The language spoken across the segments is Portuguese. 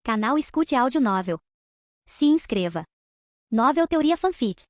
Canal Escute Áudio Novel. Se inscreva. Novel Teoria Fanfic.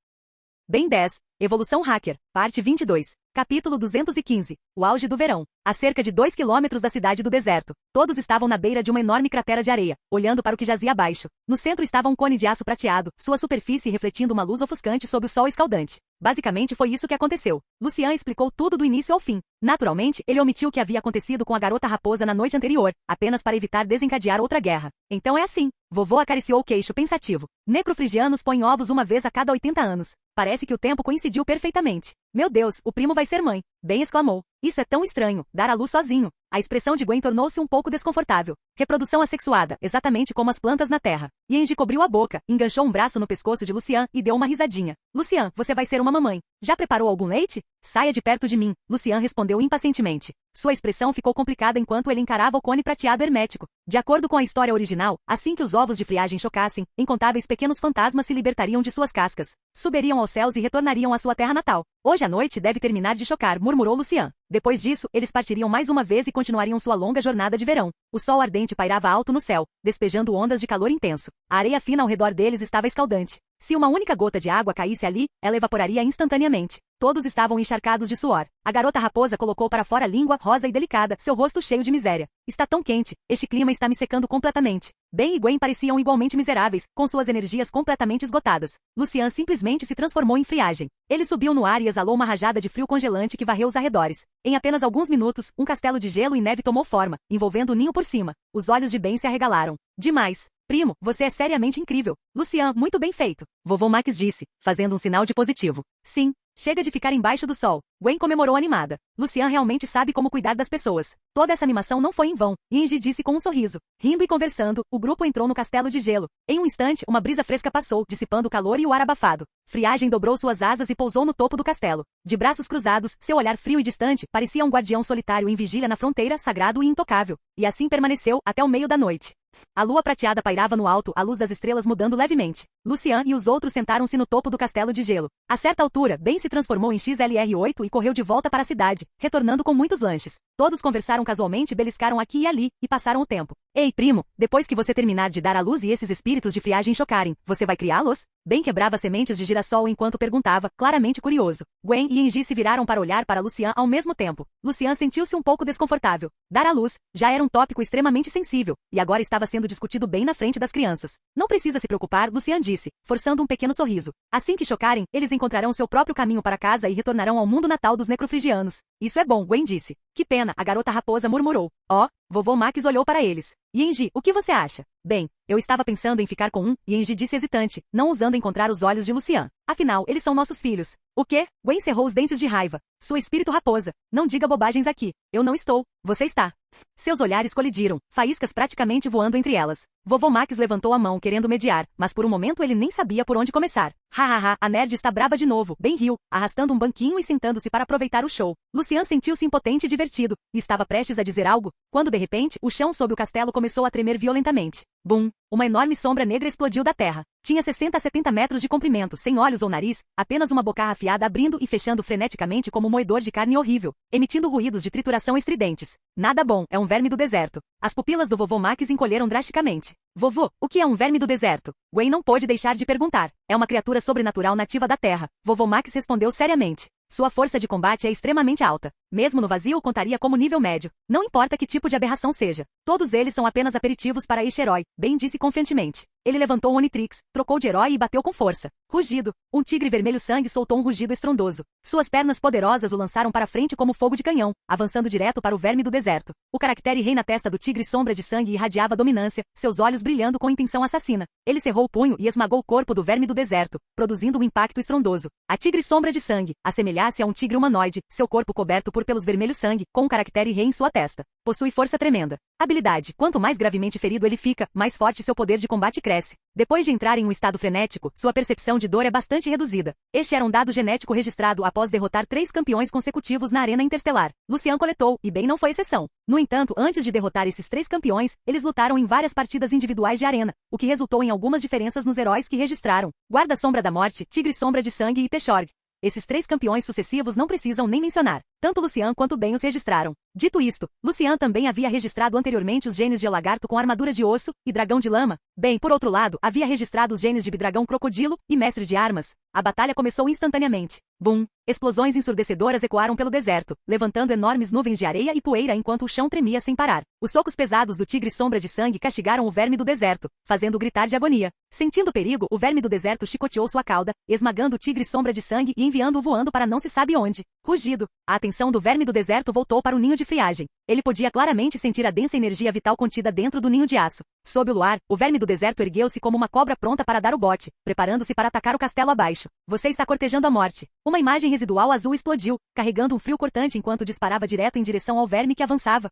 Ben 10, Evolução Hacker, parte 22, capítulo 215, o auge do verão. A cerca de 2 quilômetros da cidade do deserto, todos estavam na beira de uma enorme cratera de areia, olhando para o que jazia abaixo. No centro estava um cone de aço prateado, sua superfície refletindo uma luz ofuscante sob o sol escaldante. Basicamente foi isso que aconteceu. Lucian explicou tudo do início ao fim. Naturalmente, ele omitiu o que havia acontecido com a garota raposa na noite anterior, apenas para evitar desencadear outra guerra. Então é assim. Vovô acariciou o queixo pensativo. Necrofrigianos põem ovos uma vez a cada 80 anos. Parece que o tempo coincidiu perfeitamente. Meu Deus, o primo vai ser mãe. Ben exclamou. Isso é tão estranho, dar à luz sozinho. A expressão de Gwen tornou-se um pouco desconfortável. Reprodução assexuada, exatamente como as plantas na terra. Yenji cobriu a boca, enganchou um braço no pescoço de Lucian e deu uma risadinha. Lucian, você vai ser uma mamãe. Já preparou algum leite? Saia de perto de mim, Lucian respondeu impacientemente. Sua expressão ficou complicada enquanto ele encarava o cone prateado hermético. De acordo com a história original, assim que os ovos de friagem chocassem, incontáveis pequenos fantasmas se libertariam de suas cascas, subiriam aos céus e retornariam à sua terra natal. Hoje à noite deve terminar de chocar, murmurou Lucian. Depois disso, eles partiriam mais uma vez e continuariam sua longa jornada de verão. O sol ardente pairava alto no céu, despejando ondas de calor intenso. A areia fina ao redor deles estava escaldante. Se uma única gota de água caísse ali, ela evaporaria instantaneamente. Todos estavam encharcados de suor. A garota raposa colocou para fora a língua rosa e delicada, seu rosto cheio de miséria. Está tão quente, este clima está me secando completamente. Ben e Gwen pareciam igualmente miseráveis, com suas energias completamente esgotadas. Lucian simplesmente se transformou em friagem. Ele subiu no ar e exalou uma rajada de frio congelante que varreu os arredores. Em apenas alguns minutos, um castelo de gelo e neve tomou forma, envolvendo o ninho por cima. Os olhos de Ben se arregalaram. Demais! Primo, você é seriamente incrível. Lucian, muito bem feito. Vovô Max disse, fazendo um sinal de positivo. Sim. Chega de ficar embaixo do sol. Gwen comemorou animada. Lucian realmente sabe como cuidar das pessoas. Toda essa animação não foi em vão, Yenji disse com um sorriso. Rindo e conversando, o grupo entrou no castelo de gelo. Em um instante, uma brisa fresca passou, dissipando o calor e o ar abafado. Friagem dobrou suas asas e pousou no topo do castelo. De braços cruzados, seu olhar frio e distante, parecia um guardião solitário em vigília na fronteira, sagrado e intocável. E assim permaneceu, até o meio da noite. A lua prateada pairava no alto, a luz das estrelas mudando levemente. Lucian e os outros sentaram-se no topo do castelo de gelo. A certa altura, Ben se transformou em XLR8 e correu de volta para a cidade, retornando com muitos lanches. Todos conversaram casualmente, beliscaram aqui e ali, e passaram o tempo. Ei, primo, depois que você terminar de dar à luz e esses espíritos de friagem chocarem, você vai criá-los? Ben quebrava sementes de girassol enquanto perguntava, claramente curioso. Gwen e Yenji se viraram para olhar para Lucian ao mesmo tempo. Lucian sentiu-se um pouco desconfortável. Dar à luz já era um tópico extremamente sensível, e agora estava sendo discutido bem na frente das crianças. Não precisa se preocupar, Lucian disse, forçando um pequeno sorriso. Assim que chocarem, eles encontrarão seu próprio caminho para casa e retornarão ao mundo natal dos necrofrigianos. Isso é bom, Gwen disse. Que pena, a garota raposa murmurou. Oh, vovô Max olhou para eles. Yenji, o que você acha? Bem, eu estava pensando em ficar com um, Yenji disse hesitante, não ousando encontrar os olhos de Lucian. Afinal, eles são nossos filhos. O quê? Gwen cerrou os dentes de raiva. Sua espírito raposa. Não diga bobagens aqui. Eu não estou. Você está. Seus olhares colidiram, faíscas praticamente voando entre elas. Vovô Max levantou a mão querendo mediar, mas por um momento ele nem sabia por onde começar. Hahaha, a nerd está brava de novo, Ben riu, arrastando um banquinho e sentando-se para aproveitar o show. Lucian sentiu-se impotente e divertido, e estava prestes a dizer algo, quando de repente, o chão sob o castelo começou a tremer violentamente. Bum! Uma enorme sombra negra explodiu da terra. Tinha 60 a 70 metros de comprimento, sem olhos ou nariz, apenas uma boca afiada abrindo e fechando freneticamente como um moedor de carne horrível, emitindo ruídos de trituração estridentes. Nada bom, é um verme do deserto. As pupilas do vovô Max encolheram drasticamente. Vovô, o que é um verme do deserto? Gwen não pôde deixar de perguntar. É uma criatura sobrenatural nativa da terra. Vovô Max respondeu seriamente. Sua força de combate é extremamente alta. Mesmo no vazio, contaria como nível médio. Não importa que tipo de aberração seja. Todos eles são apenas aperitivos para este herói, Ben disse confiantemente. Ele levantou o Onitrix, trocou de herói e bateu com força. Rugido. Um tigre vermelho sangue soltou um rugido estrondoso. Suas pernas poderosas o lançaram para frente como fogo de canhão, avançando direto para o verme do deserto. O caractere rei na testa do tigre sombra de sangue irradiava dominância, seus olhos brilhando com intenção assassina. Ele cerrou o punho e esmagou o corpo do verme do deserto, produzindo um impacto estrondoso. A tigre sombra de sangue assemelhasse a um tigre humanoide, seu corpo coberto por pelos vermelhos sangue, com um caractere rei em sua testa. Possui força tremenda. Habilidade. Quanto mais gravemente ferido ele fica, mais forte seu poder de combate cresce. Depois de entrar em um estado frenético, sua percepção de dor é bastante reduzida. Este era um dado genético registrado após derrotar 3 campeões consecutivos na Arena Interestelar. Lucian coletou, e Ben não foi exceção. No entanto, antes de derrotar esses 3 campeões, eles lutaram em várias partidas individuais de arena, o que resultou em algumas diferenças nos heróis que registraram. Guarda-sombra da morte, tigre sombra de sangue e Techorg. Esses 3 campeões sucessivos não precisam nem mencionar. Tanto Lucian quanto Ben os registraram. Dito isto, Lucian também havia registrado anteriormente os genes de Lagarto com armadura de osso e dragão de lama. Ben, por outro lado, havia registrado os genes de Bidragão Crocodilo e Mestre de Armas. A batalha começou instantaneamente. Bum! Explosões ensurdecedoras ecoaram pelo deserto, levantando enormes nuvens de areia e poeira enquanto o chão tremia sem parar. Os socos pesados do tigre sombra de sangue castigaram o verme do deserto, fazendo gritar de agonia. Sentindo perigo, o verme do deserto chicoteou sua cauda, esmagando o tigre sombra de sangue e enviando-o voando para não se sabe onde. Rugido. A atenção do verme do deserto voltou para o ninho de friagem. Ele podia claramente sentir a densa energia vital contida dentro do ninho de aço. Sob o luar, o verme do deserto ergueu-se como uma cobra pronta para dar o bote, preparando-se para atacar o castelo abaixo. Você está cortejando a morte. Uma imagem residual azul explodiu, carregando um frio cortante enquanto disparava direto em direção ao verme que avançava.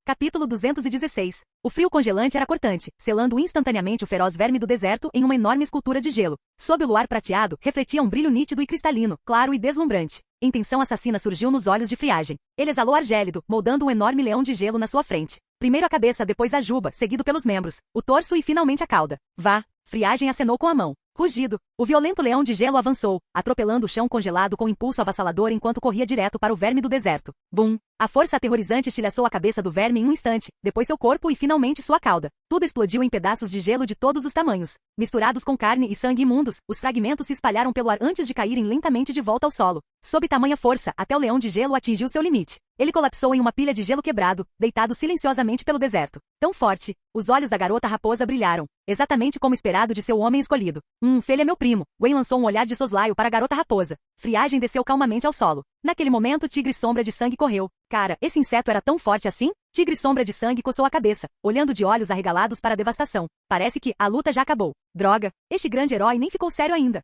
Capítulo 216. O frio congelante era cortante, selando instantaneamente o feroz verme do deserto em uma enorme escultura de gelo. Sob o luar prateado, refletia um brilho nítido e cristalino, claro e deslumbrante. Intenção assassina surgiu nos olhos de friagem. Ele exalou ar gélido, moldando um enorme leão de gelo na sua frente. Primeiro a cabeça, depois a juba, seguido pelos membros, o torso e finalmente a cauda. Vá! Friagem acenou com a mão. Rugido. O violento leão de gelo avançou, atropelando o chão congelado com impulso avassalador enquanto corria direto para o verme do deserto. Bum! A força aterrorizante estilhaçou a cabeça do verme em um instante, depois seu corpo e finalmente sua cauda. Tudo explodiu em pedaços de gelo de todos os tamanhos. Misturados com carne e sangue imundos, os fragmentos se espalharam pelo ar antes de caírem lentamente de volta ao solo. Sob tamanha força, até o leão de gelo atingiu seu limite. Ele colapsou em uma pilha de gelo quebrado, deitado silenciosamente pelo deserto. Tão forte, os olhos da garota raposa brilharam, exatamente como esperado de seu homem escolhido. Ele é meu primo. Gwen lançou um olhar de soslaio para a garota raposa. Friagem desceu calmamente ao solo. Naquele momento, Tigre Sombra de Sangue correu. Cara, esse inseto era tão forte assim? Tigre Sombra de Sangue coçou a cabeça, olhando de olhos arregalados para a devastação. Parece que a luta já acabou. Droga, este grande herói nem ficou sério ainda.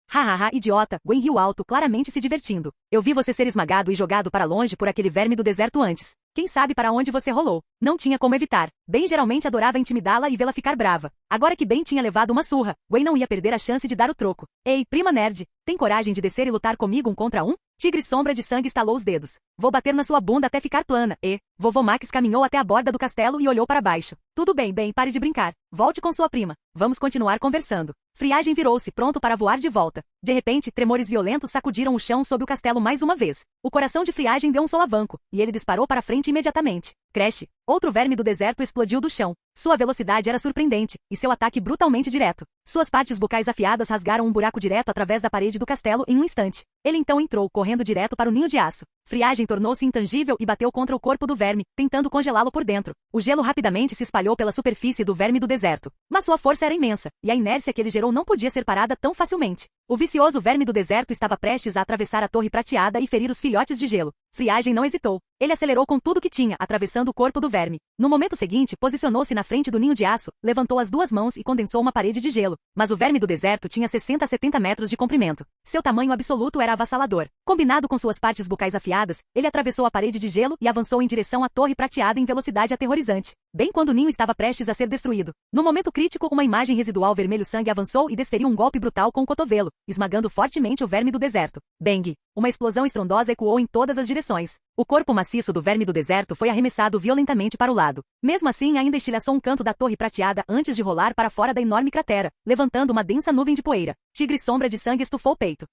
Hahaha, idiota, Gwen riu alto, claramente se divertindo. Eu vi você ser esmagado e jogado para longe por aquele verme do deserto antes. Quem sabe para onde você rolou? Não tinha como evitar. Ben geralmente adorava intimidá-la e vê-la ficar brava. Agora que Ben tinha levado uma surra, Gwen não ia perder a chance de dar o troco. Ei, prima nerd, tem coragem de descer e lutar comigo um contra um? Tigre Sombra de Sangue estalou os dedos. Vou bater na sua bunda até ficar plana. Vovô Max caminhou até a borda do castelo e olhou para baixo. Tudo bem, Ben, pare de brincar. Volte com sua prima. Vamos continuar conversando. Friagem virou-se, pronto para voar de volta. De repente, tremores violentos sacudiram o chão sob o castelo mais uma vez. O coração de Friagem deu um solavanco, e ele disparou para frente imediatamente. Crash! Outro verme do deserto explodiu do chão. Sua velocidade era surpreendente, e seu ataque brutalmente direto. Suas partes bucais afiadas rasgaram um buraco direto através da parede do castelo em um instante. Ele então entrou, correndo direto para o ninho de aço. Friagem tornou-se intangível e bateu contra o corpo do verme, tentando congelá-lo por dentro. O gelo rapidamente se espalhou pela superfície do verme do deserto. Mas sua força era imensa, e a inércia que ele gerou não podia ser parada tão facilmente. O vicioso verme do deserto estava prestes a atravessar a torre prateada e ferir os filhotes de gelo. Friagem não hesitou. Ele acelerou com tudo que tinha, atravessando o corpo do verme. No momento seguinte, posicionou-se na frente do ninho de aço, levantou as duas mãos e condensou uma parede de gelo. Mas o verme do deserto tinha 60 a 70 metros de comprimento. Seu tamanho absoluto era avassalador. Combinado com suas partes bucais afiadas, ele atravessou a parede de gelo e avançou em direção à torre prateada em velocidade aterrorizante. Bem quando o ninho estava prestes a ser destruído. No momento crítico, uma imagem residual vermelho-sangue avançou e desferiu um golpe brutal com o cotovelo, esmagando fortemente o verme do deserto. Bang! Uma explosão estrondosa ecoou em todas as direções. O corpo maciço do verme do deserto foi arremessado violentamente para o lado. Mesmo assim, ainda estilhaçou um canto da torre prateada antes de rolar para fora da enorme cratera, levantando uma densa nuvem de poeira. Tigre Sombra de Sangue estufou o peito.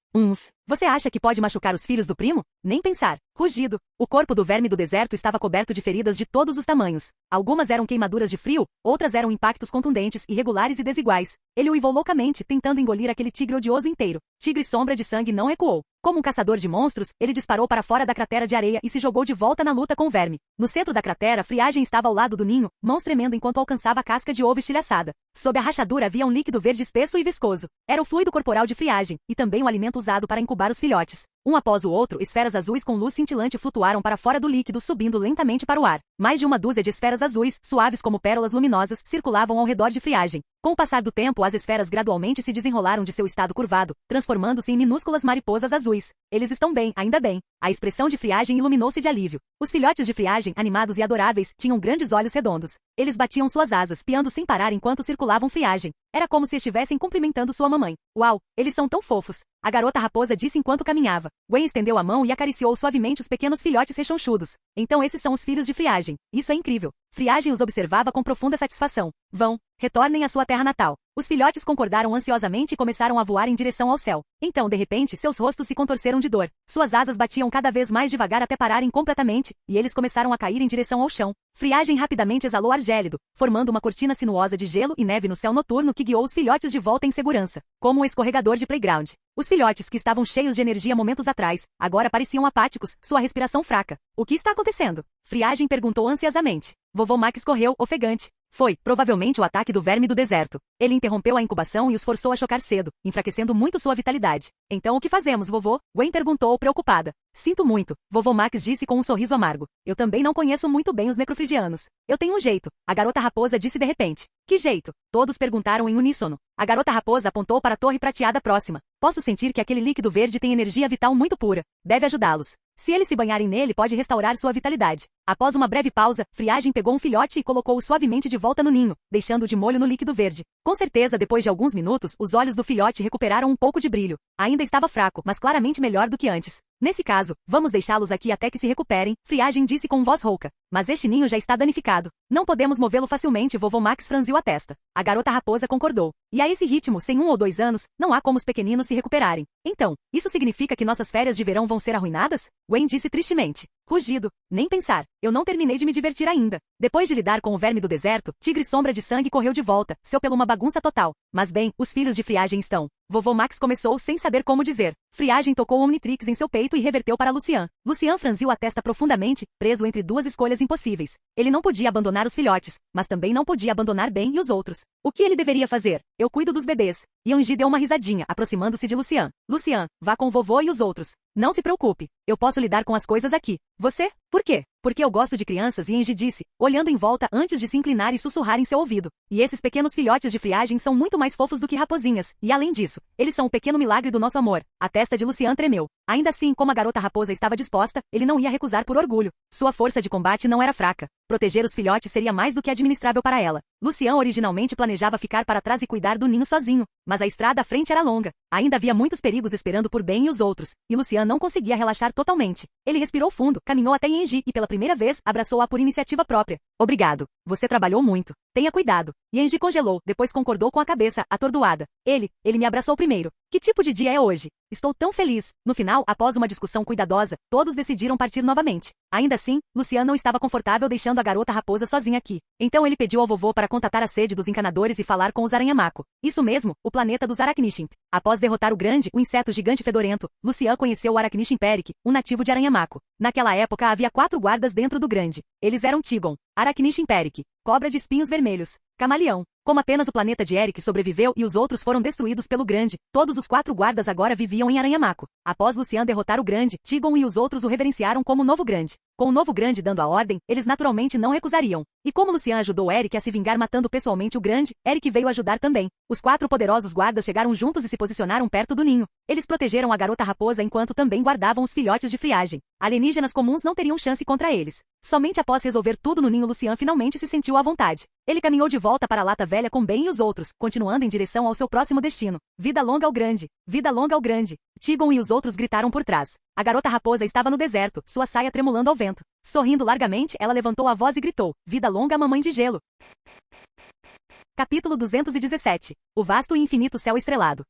Você acha que pode machucar os filhos do primo? Nem pensar. Rugido. O corpo do verme do deserto estava coberto de feridas de todos os tamanhos. Algumas eram queimaduras de frio, outras eram impactos contundentes, irregulares e desiguais. Ele uivou loucamente, tentando engolir aquele tigre odioso inteiro. Tigre Sombra de Sangue não recuou. Como um caçador de monstros, ele disparou para fora da cratera de areia e se jogou de volta na luta com o verme. No centro da cratera, Friagem estava ao lado do ninho, mãos tremendo enquanto alcançava a casca de ovo estilhaçada. Sob a rachadura havia um líquido verde espesso e viscoso. Era o fluido corporal de Friagem, e também o alimento usado para incubar os filhotes. Um após o outro, esferas azuis com luz cintilante flutuaram para fora do líquido, subindo lentamente para o ar. Mais de uma dúzia de esferas azuis, suaves como pérolas luminosas, circulavam ao redor de Friagem. Com o passar do tempo, as esferas gradualmente se desenrolaram de seu estado curvado, transformando-se em minúsculas mariposas azuis. Eles estão bem, ainda bem. A expressão de Friagem iluminou-se de alívio. Os filhotes de Friagem, animados e adoráveis, tinham grandes olhos redondos. Eles batiam suas asas, piando sem parar enquanto circulavam Friagem. Era como se estivessem cumprimentando sua mamãe. Uau, eles são tão fofos! A garota raposa disse enquanto caminhava. Gwen estendeu a mão e acariciou suavemente os pequenos filhotes rechonchudos. Então esses são os filhos de Friagem. Isso é incrível. Friagem os observava com profunda satisfação. Vão, retornem à sua terra natal. Os filhotes concordaram ansiosamente e começaram a voar em direção ao céu. Então, de repente, seus rostos se contorceram de dor. Suas asas batiam cada vez mais devagar até pararem completamente, e eles começaram a cair em direção ao chão. Friagem rapidamente exalou ar gélido, formando uma cortina sinuosa de gelo e neve no céu noturno que guiou os filhotes de volta em segurança, como um escorregador de playground. Os filhotes, que estavam cheios de energia momentos atrás, agora pareciam apáticos, sua respiração fraca. O que está acontecendo? Friagem perguntou ansiosamente. Vovô Max correu, ofegante. Foi, provavelmente, o ataque do verme do deserto. Ele interrompeu a incubação e os forçou a chocar cedo, enfraquecendo muito sua vitalidade. Então o que fazemos, vovô? Gwen perguntou, preocupada. Sinto muito, vovô Max disse com um sorriso amargo. Eu também não conheço muito bem os necrofigianos. Eu tenho um jeito, a garota raposa disse de repente. Que jeito? Todos perguntaram em uníssono. A garota raposa apontou para a torre prateada próxima. Posso sentir que aquele líquido verde tem energia vital muito pura. Deve ajudá-los. Se eles se banharem nele, pode restaurar sua vitalidade. Após uma breve pausa, Friagem pegou um filhote e colocou-o suavemente de volta no ninho, deixando-o de molho no líquido verde. Com certeza, depois de alguns minutos, os olhos do filhote recuperaram um pouco de brilho. Ainda estava fraco, mas claramente melhor do que antes. Nesse caso, vamos deixá-los aqui até que se recuperem, Friagem disse com voz rouca. Mas este ninho já está danificado. Não podemos movê-lo facilmente, vovô Max franziu a testa. A garota raposa concordou. E a esse ritmo, sem 1 ou 2 anos, não há como os pequeninos se recuperarem. Então, isso significa que nossas férias de verão vão ser arruinadas? Gwen disse tristemente. Rugido. Nem pensar. Eu não terminei de me divertir ainda. Depois de lidar com o verme do deserto, Tigre Sombra de Sangue correu de volta, seu pelo uma bagunça total. Mas bem, os filhos de Friagem estão. Vovô Max começou sem saber como dizer. Friagem tocou o Omnitrix em seu peito e reverteu para Lucian. Lucian franziu a testa profundamente, preso entre duas escolhas impossíveis. Ele não podia abandonar os filhotes, mas também não podia abandonar Ben e os outros. O que ele deveria fazer? Eu cuido dos bebês. Yanji deu uma risadinha, aproximando-se de Lucian. Lucian, vá com o vovô e os outros. Não se preocupe. Eu posso lidar com as coisas aqui. Você? Por quê? Porque eu gosto de crianças, Yanji disse, olhando em volta antes de se inclinar e sussurrar em seu ouvido. E esses pequenos filhotes de Friagem são muito mais fofos do que raposinhas, e além disso, eles são o pequeno milagre do nosso amor. A testa de Lucian tremeu. Ainda assim, como a garota raposa estava disposta, ele não ia recusar por orgulho. Sua força de combate não era fraca. Proteger os filhotes seria mais do que administrável para ela. Lucian originalmente planejava ficar para trás e cuidar do ninho sozinho, mas a estrada à frente era longa. Ainda havia muitos perigos esperando por Ben e os outros, e Lucian não conseguia relaxar totalmente. Ele respirou fundo, caminhou até Yanji e pela primeira vez abraçou-a por iniciativa própria. Obrigado. Você trabalhou muito. Tenha cuidado. Yanji congelou, depois concordou com a cabeça, atordoada. Ele me abraçou primeiro. Que tipo de dia é hoje? Estou tão feliz. No final, após uma discussão cuidadosa, todos decidiram partir novamente. Ainda assim, Lucian não estava confortável deixando a garota raposa sozinha aqui. Então ele pediu ao vovô para contatar a sede dos encanadores e falar com os Aranhamaco. Isso mesmo, o planeta dos Arachnishimp. Após derrotar o grande, o inseto gigante fedorento, Lucian conheceu o Arachnishimperik, um nativo de Aranhamaco. Naquela época havia 4 guardas dentro do grande. Eles eram Tigon, Arachnishimperik, cobra de espinhos vermelhos, camaleão. Como apenas o planeta de Eric sobreviveu e os outros foram destruídos pelo grande, todos os 4 guardas agora viviam em Aranhamaco. Após Lucian derrotar o grande, Tigon e os outros o reverenciaram como novo grande. Com o novo grande dando a ordem, eles naturalmente não recusariam. E como Lucian ajudou Eric a se vingar matando pessoalmente o grande, Eric veio ajudar também. Os 4 poderosos guardas chegaram juntos e se posicionaram perto do ninho. Eles protegeram a garota raposa enquanto também guardavam os filhotes de Friagem. Alienígenas comuns não teriam chance contra eles. Somente após resolver tudo no ninho, Lucian finalmente se sentiu à vontade. Ele caminhou de volta para a lata velha com Ben e os outros, continuando em direção ao seu próximo destino. Vida longa ao grande! Vida longa ao grande! Tigon e os outros gritaram por trás. A garota raposa estava no deserto, sua saia tremulando ao vento. Sorrindo largamente, ela levantou a voz e gritou: Vida longa à mamãe de gelo! Capítulo 217. O vasto e infinito céu estrelado.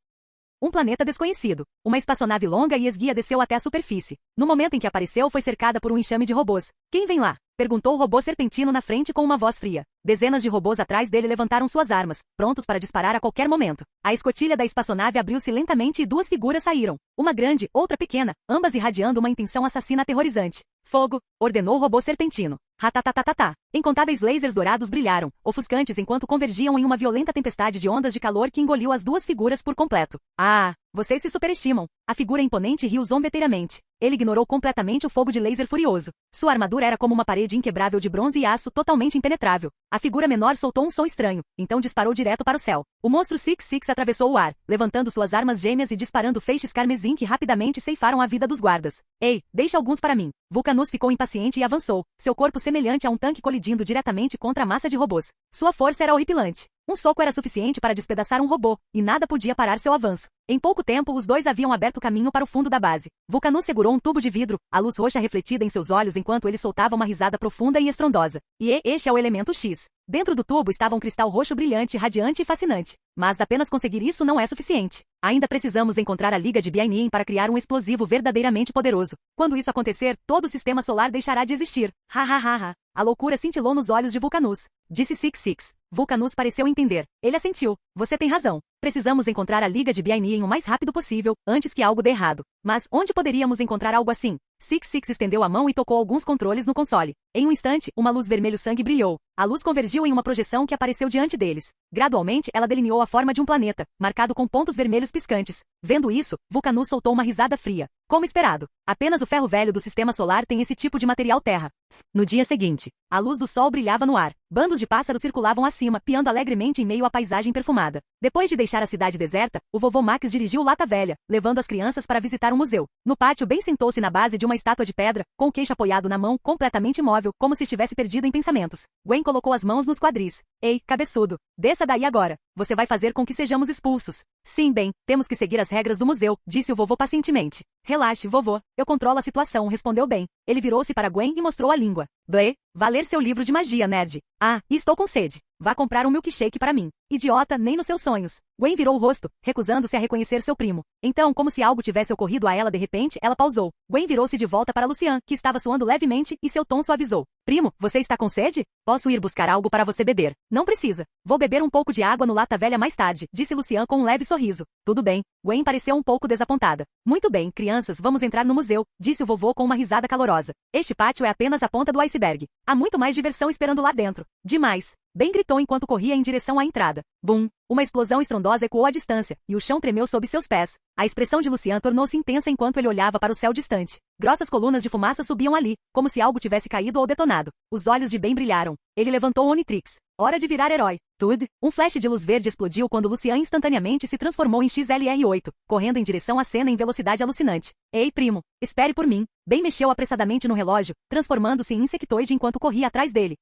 Um planeta desconhecido. Uma espaçonave longa e esguia desceu até a superfície. No momento em que apareceu, foi cercada por um enxame de robôs. Quem vem lá? Perguntou o robô serpentino na frente com uma voz fria. Dezenas de robôs atrás dele levantaram suas armas, prontos para disparar a qualquer momento. A escotilha da espaçonave abriu-se lentamente e 2 figuras saíram. Uma grande, outra pequena, ambas irradiando uma intenção assassina aterrorizante. Fogo! Ordenou o robô serpentino. Ratatatatá. Incontáveis lasers dourados brilharam, ofuscantes enquanto convergiam em uma violenta tempestade de ondas de calor que engoliu as 2 figuras por completo. Ah! Vocês se superestimam. A figura imponente riu zombeteiramente. Ele ignorou completamente o fogo de laser furioso. Sua armadura era como uma parede inquebrável de bronze e aço totalmente impenetrável. A figura menor soltou um som estranho, então disparou direto para o céu. O monstro Six atravessou o ar, levantando suas armas gêmeas e disparando feixes carmesim que rapidamente ceifaram a vida dos guardas. Ei, deixa alguns para mim. Vulcanus ficou impaciente e avançou, seu corpo semelhante a um tanque colidindo diretamente contra a massa de robôs. Sua força era horripilante. Um soco era suficiente para despedaçar um robô, e nada podia parar seu avanço. Em pouco tempo, os dois haviam aberto caminho para o fundo da base. Vulcanus segurou um tubo de vidro, a luz roxa refletida em seus olhos enquanto ele soltava uma risada profunda e estrondosa. E este é o elemento X. Dentro do tubo estava um cristal roxo brilhante, radiante e fascinante. Mas apenas conseguir isso não é suficiente. Ainda precisamos encontrar a liga de Biainin para criar um explosivo verdadeiramente poderoso. Quando isso acontecer, todo o sistema solar deixará de existir. Ha ha ha ha. A loucura cintilou nos olhos de Vulcanus. Disse Six. Vulcanus pareceu entender. Ele assentiu. Você tem razão. Precisamos encontrar a liga de Biainin o mais rápido possível, antes que algo dê errado. Mas onde poderíamos encontrar algo assim? Six estendeu a mão e tocou alguns controles no console. Em um instante, uma luz vermelho-sangue brilhou. A luz convergiu em uma projeção que apareceu diante deles. Gradualmente, ela delineou a forma de um planeta, marcado com pontos vermelhos piscantes. Vendo isso, Vulcanus soltou uma risada fria. Como esperado, apenas o ferro velho do sistema solar tem esse tipo de material terra. No dia seguinte, a luz do sol brilhava no ar. Bandos de pássaros circulavam acima, piando alegremente em meio à paisagem perfumada. Depois de deixar a cidade deserta, o vovô Max dirigiu Lata Velha, levando as crianças para visitar um museu. No pátio, Ben sentou-se na base de uma estátua de pedra, com o queixo apoiado na mão, completamente imóvel, como se estivesse perdido em pensamentos. Gwen colocou as mãos nos quadris. Ei, cabeçudo, desça daí agora. Você vai fazer com que sejamos expulsos. Sim, Ben, temos que seguir as regras do museu, disse o vovô pacientemente. Relaxe, vovô, eu controlo a situação, respondeu Ben. Ele virou-se para Gwen e mostrou a língua. Blé, vá ler seu livro de magia, nerd. Ah, estou com sede. Vá comprar um milkshake para mim. Idiota, nem nos seus sonhos. Gwen virou o rosto, recusando-se a reconhecer seu primo. Então, como se algo tivesse ocorrido a ela de repente, ela pausou. Gwen virou-se de volta para Lucian, que estava suando levemente, e seu tom suavizou. Primo, você está com sede? Posso ir buscar algo para você beber. Não precisa. Vou beber um pouco de água no Lata Velha mais tarde, disse Lucian com um leve sorriso. Tudo bem. Gwen pareceu um pouco desapontada. Muito bem, crianças, vamos entrar no museu, disse o vovô com uma risada calorosa. Este pátio é apenas a ponta do iceberg. Há muito mais diversão esperando lá dentro. Demais. Ben gritou enquanto corria em direção à entrada. Bum! Uma explosão estrondosa ecoou à distância, e o chão tremeu sob seus pés. A expressão de Lucian tornou-se intensa enquanto ele olhava para o céu distante. Grossas colunas de fumaça subiam ali, como se algo tivesse caído ou detonado. Os olhos de Ben brilharam. Ele levantou o Onitrix. Hora de virar herói. Tudo. Um flash de luz verde explodiu quando Lucian instantaneamente se transformou em XLR8, correndo em direção à cena em velocidade alucinante. Ei, primo, espere por mim. Ben mexeu apressadamente no relógio, transformando-se em insectoide enquanto corria atrás dele.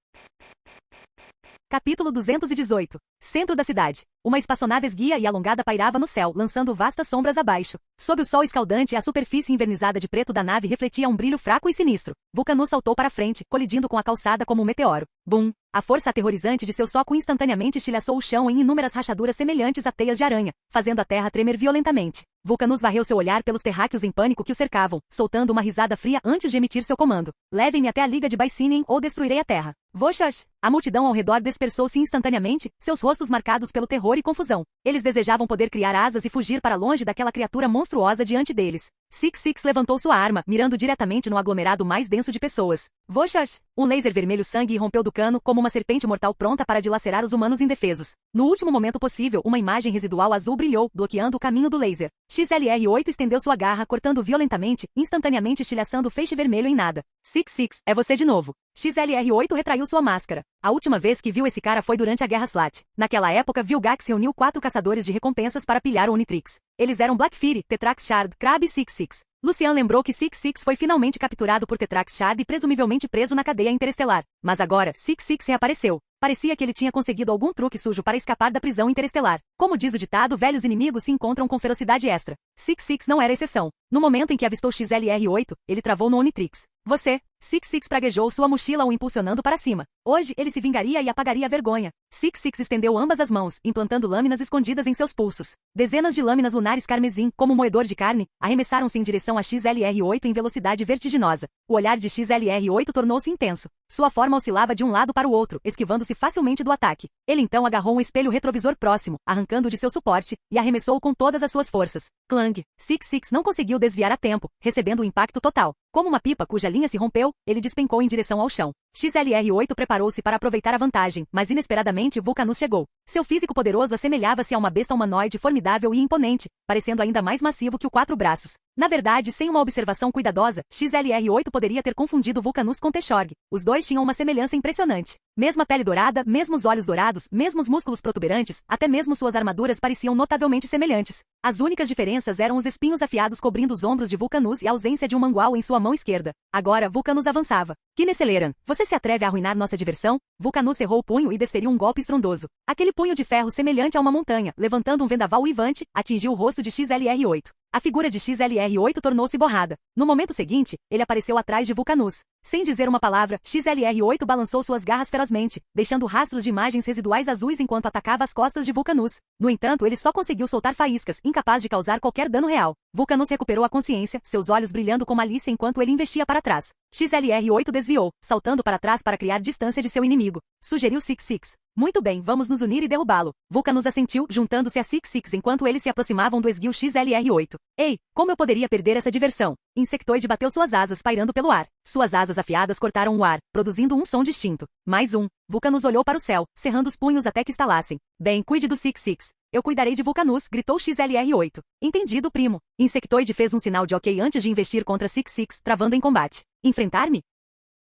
Capítulo 218. Centro da cidade. Uma espaçonave esguia e alongada pairava no céu, lançando vastas sombras abaixo. Sob o sol escaldante, a superfície envernizada de preto da nave refletia um brilho fraco e sinistro. Vulcanus saltou para frente, colidindo com a calçada como um meteoro. Bum! A força aterrorizante de seu soco instantaneamente estilhaçou o chão em inúmeras rachaduras semelhantes a teias de aranha, fazendo a terra tremer violentamente. Vulcanus varreu seu olhar pelos terráqueos em pânico que o cercavam, soltando uma risada fria antes de emitir seu comando. Levem-me até a liga de Baisinin ou destruirei a terra. Voxas! A multidão ao redor dispersou-se instantaneamente, seus rostos marcados pelo terror e confusão. Eles desejavam poder criar asas e fugir para longe daquela criatura monstruosa diante deles. Six levantou sua arma, mirando diretamente no aglomerado mais denso de pessoas. Voxas! Um laser vermelho sangue irrompeu do cano como uma serpente mortal pronta para dilacerar os humanos indefesos. No último momento possível, uma imagem residual azul brilhou, bloqueando o caminho do laser. XLR8 estendeu sua garra, cortando violentamente, instantaneamente estilhaçando o feixe vermelho em nada. Six, é você de novo. XLR8 retraiu sua máscara. A última vez que viu esse cara foi durante a Guerra Slat. Naquela época, Vilgax reuniu 4 caçadores de recompensas para pilhar o Onitrix. Eles eram Blackfury, Tetrax Shard, Crab e Six. Lucian lembrou que Six foi finalmente capturado por Tetrax Shard e presumivelmente preso na cadeia interestelar. Mas agora, Six reapareceu. Parecia que ele tinha conseguido algum truque sujo para escapar da prisão interestelar. Como diz o ditado, velhos inimigos se encontram com ferocidade extra. Six não era exceção. No momento em que avistou XLR8, ele travou no Onitrix. Você, Six praguejou sua mochila o impulsionando para cima. Hoje, ele se vingaria e apagaria a vergonha. Six estendeu ambas as mãos, implantando lâminas escondidas em seus pulsos. Dezenas de lâminas lunares carmesim, como um moedor de carne, arremessaram-se em direção a XLR8 em velocidade vertiginosa. O olhar de XLR8 tornou-se intenso. Sua forma oscilava de um lado para o outro, esquivando-se facilmente do ataque. Ele então agarrou um espelho retrovisor próximo, arrancando de seu suporte, e arremessou com todas as suas forças. Clang! Six não conseguiu desviar a tempo, recebendo o impacto total. Como uma pipa cuja linha se rompeu, ele despencou em direção ao chão. XLR8 preparou-se para aproveitar a vantagem, mas inesperadamente Vulcanus chegou. Seu físico poderoso assemelhava-se a uma besta humanoide formidável e imponente, parecendo ainda mais massivo que o 4 braços. Na verdade, sem uma observação cuidadosa, XLR8 poderia ter confundido Vulcanus com Techorg. Os dois tinham uma semelhança impressionante. Mesma pele dourada, mesmos olhos dourados, mesmos músculos protuberantes, até mesmo suas armaduras pareciam notavelmente semelhantes. As únicas diferenças eram os espinhos afiados cobrindo os ombros de Vulcanus e a ausência de um mangual em sua mão esquerda. Agora, Vulcanus avançava. Kineceleran, você se atreve a arruinar nossa diversão? Vulcanus cerrou o punho e desferiu um golpe estrondoso. Aquele punho de ferro semelhante a uma montanha, levantando um vendaval uivante, atingiu o rosto de XLR8. A figura de XLR8 tornou-se borrada. No momento seguinte, ele apareceu atrás de Vulcanus. Sem dizer uma palavra, XLR8 balançou suas garras ferozmente, deixando rastros de imagens residuais azuis enquanto atacava as costas de Vulcanus. No entanto, ele só conseguiu soltar faíscas, incapaz de causar qualquer dano real. Vulcanus recuperou a consciência, seus olhos brilhando com malícia enquanto ele investia para trás. XLR8 desviou, saltando para trás para criar distância de seu inimigo. Sugeriu Six. Muito bem, vamos nos unir e derrubá-lo. Vulcanus assentiu, juntando-se a Six enquanto eles se aproximavam do esguio XLR8. Ei, como eu poderia perder essa diversão? Insectoide bateu suas asas pairando pelo ar. Suas asas afiadas cortaram o ar, produzindo um som distinto. Mais um. Vulcanus olhou para o céu, cerrando os punhos até que estalassem. Bem, cuide do Six. Eu cuidarei de Vulcanus, gritou XLR8. Entendido, primo. Insectoide fez um sinal de ok antes de investir contra Six, travando em combate. Enfrentar-me?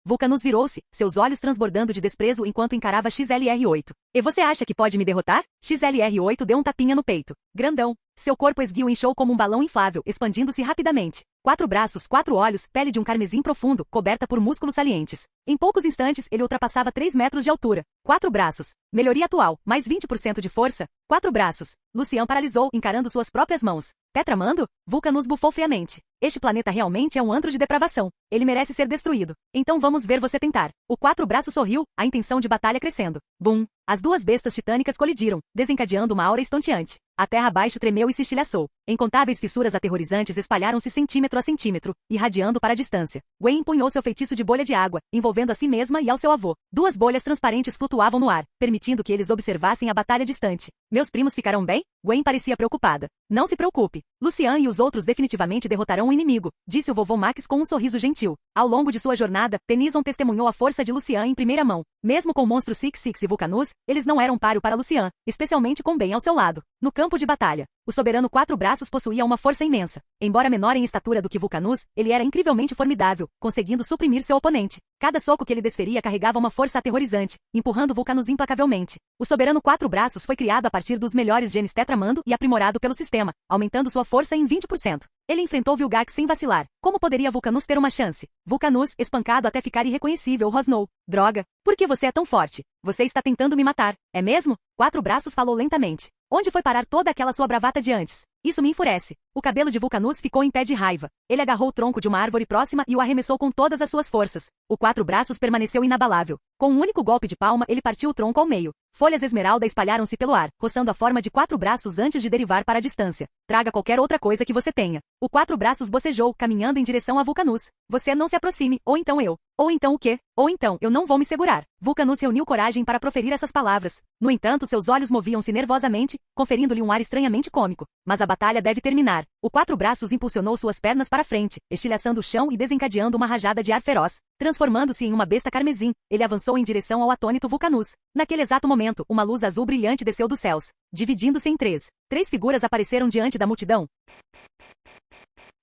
Vulcanus virou-se, seus olhos transbordando de desprezo enquanto encarava XLR8. E você acha que pode me derrotar? XLR8 deu um tapinha no peito. Grandão. Seu corpo esguio inchou como um balão inflável, expandindo-se rapidamente. 4 braços, 4 olhos, pele de um carmesim profundo, coberta por músculos salientes. Em poucos instantes, ele ultrapassava 3 metros de altura. 4 braços. Melhoria atual, mais 20% de força. 4 braços. Lucian paralisou, encarando suas próprias mãos. Tetramando? Vulcanus bufou friamente. Este planeta realmente é um antro de depravação. Ele merece ser destruído. Então vamos ver você tentar. O 4 braços sorriu, a intenção de batalha crescendo. Bum! As duas bestas titânicas colidiram, desencadeando uma aura estonteante. A terra abaixo tremeu e se estilhaçou. Incontáveis fissuras aterrorizantes espalharam-se centímetro a centímetro, irradiando para a distância. Gwen empunhou seu feitiço de bolha de água, envolvendo a si mesma e ao seu avô. 2 bolhas transparentes flutuavam no ar, permitindo que eles observassem a batalha distante. Meus primos ficarão bem? Gwen parecia preocupada. Não se preocupe. Lucian e os outros definitivamente derrotarão o inimigo, disse o vovô Max com um sorriso gentil. Ao longo de sua jornada, Tennyson testemunhou a força de Lucian em primeira mão. Mesmo com o monstro Six e Vulcanus, eles não eram páreo para Lucian, especialmente com Ben ao seu lado. No campo de batalha, o soberano 4 braços possuía uma força imensa. Embora menor em estatura do que Vulcanus, ele era incrivelmente formidável, conseguindo suprimir seu oponente. Cada soco que ele desferia carregava uma força aterrorizante, empurrando Vulcanus implacavelmente. O soberano 4 braços foi criado a partir dos melhores genes Tetramando e aprimorado pelo sistema, aumentando sua força em 20%. Ele enfrentou Vilgax sem vacilar. Como poderia Vulcanus ter uma chance? Vulcanus, espancado até ficar irreconhecível, rosnou. Droga, por que você é tão forte? Você está tentando me matar, é mesmo? 4 braços falou lentamente. Onde foi parar toda aquela sua bravata de antes? Isso me enfurece. O cabelo de Vulcanus ficou em pé de raiva. Ele agarrou o tronco de uma árvore próxima e o arremessou com todas as suas forças. O 4 braços permaneceu inabalável. Com um único golpe de palma, ele partiu o tronco ao meio. Folhas esmeralda espalharam-se pelo ar, roçando a forma de 4 braços antes de derivar para a distância. Traga qualquer outra coisa que você tenha. O 4 braços bocejou, caminhando em direção a Vulcanus. Você não se aproxime, ou então eu. Ou então o quê? Ou então eu não vou me segurar. Vulcanus reuniu coragem para proferir essas palavras. No entanto, seus olhos moviam-se nervosamente, conferindo-lhe um ar estranhamente cômico. Mas a batalha deve terminar. O 4 braços impulsionou suas pernas para frente, estilhaçando o chão e desencadeando uma rajada de ar feroz. Transformando-se em uma besta carmesim, ele avançou em direção ao atônito Vulcanus. Naquele exato momento, uma luz azul brilhante desceu dos céus, dividindo-se em 3. 3 figuras apareceram diante da multidão.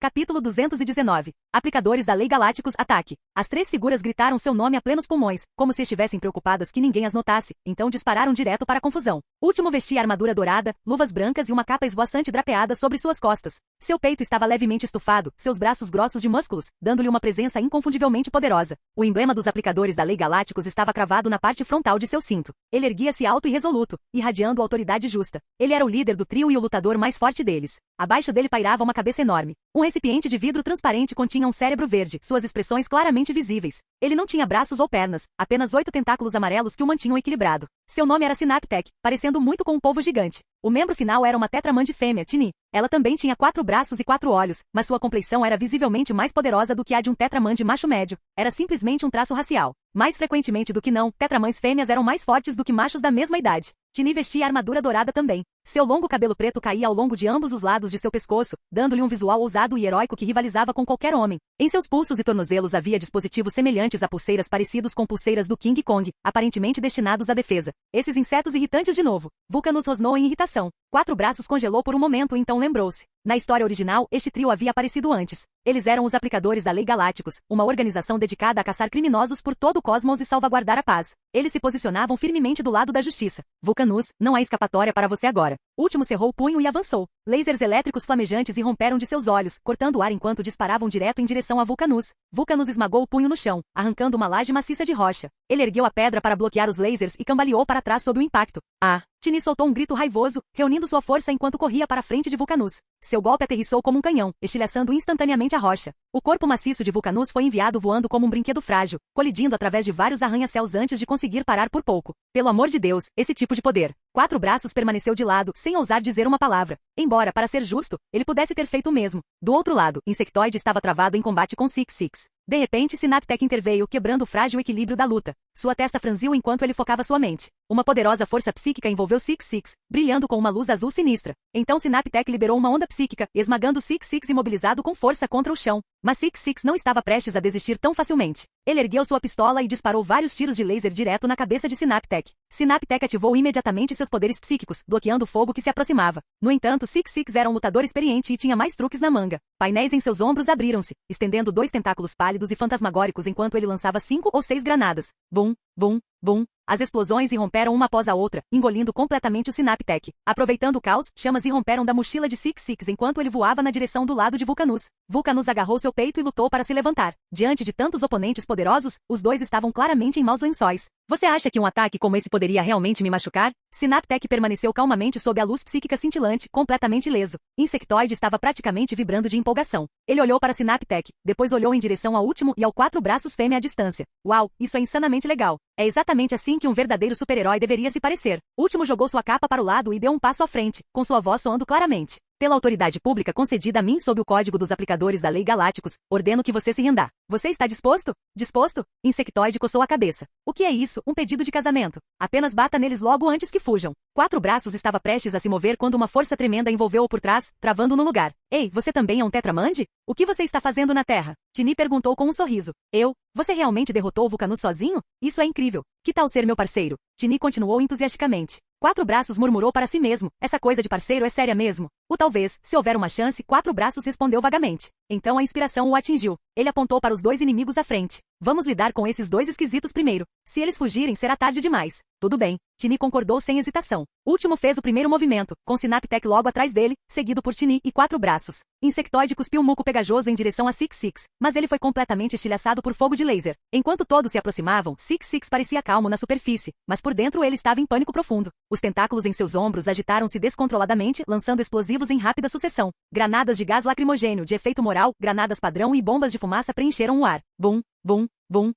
Capítulo 219. Aplicadores da Lei Galácticos, ataque. As 3 figuras gritaram seu nome a plenos pulmões, como se estivessem preocupadas que ninguém as notasse, então dispararam direto para a confusão. Último vestia armadura dourada, luvas brancas e uma capa esvoaçante drapeada sobre suas costas. Seu peito estava levemente estufado, seus braços grossos de músculos, dando-lhe uma presença inconfundivelmente poderosa. O emblema dos aplicadores da Lei Galácticos estava cravado na parte frontal de seu cinto. Ele erguia-se alto e resoluto, irradiando autoridade justa. Ele era o líder do trio e o lutador mais forte deles. Abaixo dele pairava uma cabeça enorme. Um recipiente de vidro transparente continha um cérebro verde, suas expressões claramente visíveis. Ele não tinha braços ou pernas, apenas 8 tentáculos amarelos que o mantinham equilibrado. Seu nome era Synaptech, parecendo muito com um polvo gigante. O membro final era uma tetramande fêmea, Tini. Ela também tinha 4 braços e 4 olhos, mas sua compleição era visivelmente mais poderosa do que a de um tetramande macho médio. Era simplesmente um traço racial. Mais frequentemente do que não, tetramãs fêmeas eram mais fortes do que machos da mesma idade. Tini vestia armadura dourada também. Seu longo cabelo preto caía ao longo de ambos os lados de seu pescoço, dando-lhe um visual ousado e heróico que rivalizava com qualquer homem. Em seus pulsos e tornozelos havia dispositivos semelhantes a pulseiras parecidos com pulseiras do King Kong, aparentemente destinados à defesa. Esses insetos irritantes de novo. Vulcanus rosnou em irritação. Quatro Braços congelou por um momento e então lembrou-se. Na história original, este trio havia aparecido antes. Eles eram os aplicadores da Lei Galácticos, uma organização dedicada a caçar criminosos por todo o cosmos e salvaguardar a paz. Eles se posicionavam firmemente do lado da justiça. Vulcanus, não há escapatória para você agora. O último cerrou o punho e avançou. Lasers elétricos flamejantes irromperam de seus olhos, cortando o ar enquanto disparavam direto em direção a Vulcanus. Vulcanus esmagou o punho no chão, arrancando uma laje maciça de rocha. Ele ergueu a pedra para bloquear os lasers e cambaleou para trás sob o impacto. Ah! Tini soltou um grito raivoso, reunindo sua força enquanto corria para a frente de Vulcanus. Seu golpe aterrissou como um canhão, estilhaçando instantaneamente a rocha. O corpo maciço de Vulcanus foi enviado voando como um brinquedo frágil, colidindo através de vários arranha-céus antes de conseguir parar por pouco. Pelo amor de Deus, esse tipo de poder. Quatro Braços permaneceu de lado, sem ousar dizer uma palavra. Embora, para ser justo, ele pudesse ter feito o mesmo. Do outro lado, Insectoide estava travado em combate com Six Six. De repente, Synaptech interveio, quebrando o frágil equilíbrio da luta. Sua testa franziu enquanto ele focava sua mente. Uma poderosa força psíquica envolveu Six Six, brilhando com uma luz azul sinistra. Então Synaptech liberou uma onda psíquica, esmagando Six Six imobilizado com força contra o chão. Mas Six Six não estava prestes a desistir tão facilmente. Ele ergueu sua pistola e disparou vários tiros de laser direto na cabeça de Synaptech. Synaptech ativou imediatamente seus poderes psíquicos, bloqueando o fogo que se aproximava. No entanto, Six Six era um lutador experiente e tinha mais truques na manga. Painéis em seus ombros abriram-se, estendendo 2 tentáculos pálidos e fantasmagóricos enquanto ele lançava 5 ou 6 granadas. Bum, bum, bum. As explosões irromperam uma após a outra, engolindo completamente o Synaptech. Aproveitando o caos, chamas irromperam da mochila de Six Six enquanto ele voava na direção do lado de Vulcanus. Vulcanus agarrou seu peito e lutou para se levantar. Diante de tantos oponentes poderosos, os dois estavam claramente em maus lençóis. Você acha que um ataque como esse poderia realmente me machucar? Synaptech permaneceu calmamente sob a luz psíquica cintilante, completamente ileso. Insectoide estava praticamente vibrando de empolgação. Ele olhou para Synaptech, depois olhou em direção ao último e ao Quatro Braços fêmea à distância. Uau, isso é insanamente legal. É exatamente assim que um verdadeiro super-herói deveria se parecer. O último jogou sua capa para o lado e deu um passo à frente, com sua voz soando claramente. Pela autoridade pública concedida a mim sob o Código dos Aplicadores da Lei Galácticos, ordeno que você se renda. Você está disposto? Disposto? Insectoide coçou a cabeça. O que é isso? Um pedido de casamento. Apenas bata neles logo antes que fujam. Quatro Braços estava prestes a se mover quando uma força tremenda envolveu-o por trás, travando no lugar. Ei, você também é um tetramande? O que você está fazendo na Terra? Tini perguntou com um sorriso. Eu? Você realmente derrotou o Vulcanus sozinho? Isso é incrível. Que tal ser meu parceiro? Tini continuou entusiasticamente. Quatro Braços murmurou para si mesmo. Essa coisa de parceiro é séria mesmo. O talvez, se houver uma chance, Quatro Braços respondeu vagamente. Então a inspiração o atingiu. Ele apontou para os 2 inimigos à frente. Vamos lidar com esses 2 esquisitos primeiro. Se eles fugirem, será tarde demais. Tudo bem. Tini concordou sem hesitação. O último fez o primeiro movimento, com Synaptech logo atrás dele, seguido por Tini e Quatro Braços. Insectoide cuspiu um muco pegajoso em direção a Six Six, mas ele foi completamente estilhaçado por fogo de laser. Enquanto todos se aproximavam, Six Six parecia calmo na superfície, mas por dentro ele estava em pânico profundo. Os tentáculos em seus ombros agitaram-se descontroladamente, lançando explosivos em rápida sucessão. Granadas de gás lacrimogênio de efeito moral, granadas padrão e bombas de fumaça preencheram o ar. Bum, bum, bum.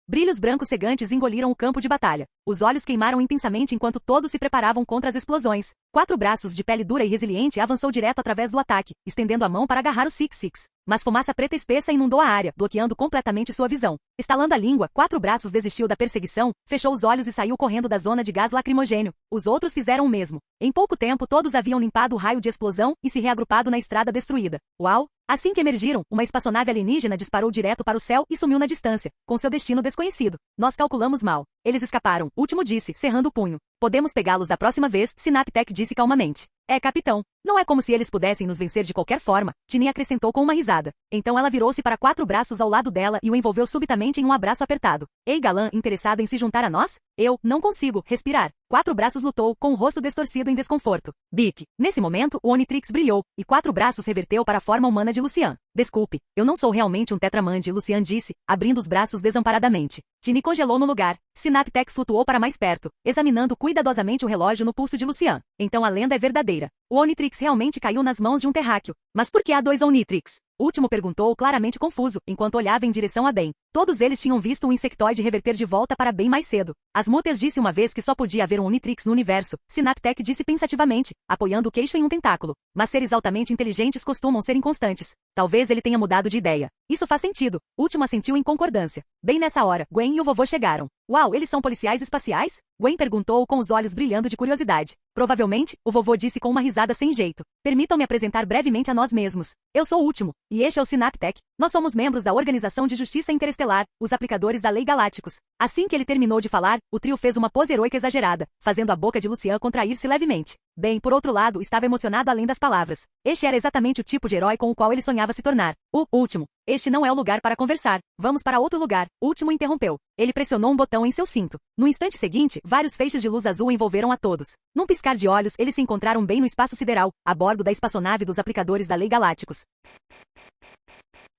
Brilhos brancos cegantes engoliram o campo de batalha. Os olhos queimaram intensamente enquanto todos se preparavam contra as explosões. Quatro Braços de pele dura e resiliente avançou direto através do ataque, estendendo a mão para agarrar o Six Six. Mas fumaça preta espessa inundou a área, bloqueando completamente sua visão. Estalando a língua, Quatro Braços desistiu da perseguição, fechou os olhos e saiu correndo da zona de gás lacrimogênio. Os outros fizeram o mesmo. Em pouco tempo todos haviam limpado o raio de explosão e se reagrupado na estrada destruída. Uau! Assim que emergiram, uma espaçonave alienígena disparou direto para o céu e sumiu na distância, com seu destino desconhecido. Nós calculamos mal. Eles escaparam, Último disse, cerrando o punho. Podemos pegá-los da próxima vez, Synaptech disse calmamente. É, capitão. Não é como se eles pudessem nos vencer de qualquer forma, Tini acrescentou com uma risada. Então ela virou-se para Quatro Braços ao lado dela e o envolveu subitamente em um abraço apertado. Ei, galã, interessado em se juntar a nós? Eu não consigo respirar. Quatro Braços lutou, com o rosto distorcido em desconforto. Bip. Nesse momento, o Onitrix brilhou, e Quatro Braços reverteu para a forma humana de Lucian. Desculpe, eu não sou realmente um tetramande, Lucian disse, abrindo os braços desamparadamente. Tini congelou no lugar. Synaptech flutuou para mais perto, examinando cuidadosamente o relógio no pulso de Lucian. Então a lenda é verdadeira. O Onitrix realmente caiu nas mãos de um terráqueo. Mas por que há 2 Onitrix? O último perguntou claramente confuso, enquanto olhava em direção a Ben. Todos eles tinham visto um insectoide reverter de volta para Ben mais cedo. As Múteas disse uma vez que só podia haver um Onitrix no universo. Synaptech disse pensativamente, apoiando o queixo em um tentáculo. Mas seres altamente inteligentes costumam ser inconstantes. Talvez ele tenha mudado de ideia. Isso faz sentido. Último assentiu em concordância. Bem nessa hora, Gwen e o vovô chegaram. Uau, eles são policiais espaciais? Gwen perguntou com os olhos brilhando de curiosidade. Provavelmente, o vovô disse com uma risada sem jeito. Permitam-me apresentar brevemente a nós mesmos. Eu sou o Último, e este é o Synaptech. Nós somos membros da Organização de Justiça Interestelar, os aplicadores da Lei Galácticos. Assim que ele terminou de falar, o trio fez uma pose heroica exagerada, fazendo a boca de Lucian contrair-se levemente. Ben, por outro lado, estava emocionado além das palavras. Este era exatamente o tipo de herói com o qual ele sonhava se tornar. O Último. Este não é o lugar para conversar. Vamos para outro lugar. O Último interrompeu. Ele pressionou um botão em seu cinto. No instante seguinte, vários feixes de luz azul envolveram a todos. Num piscar de olhos, eles se encontraram bem no espaço sideral, a bordo da espaçonave dos aplicadores da Lei Galácticos.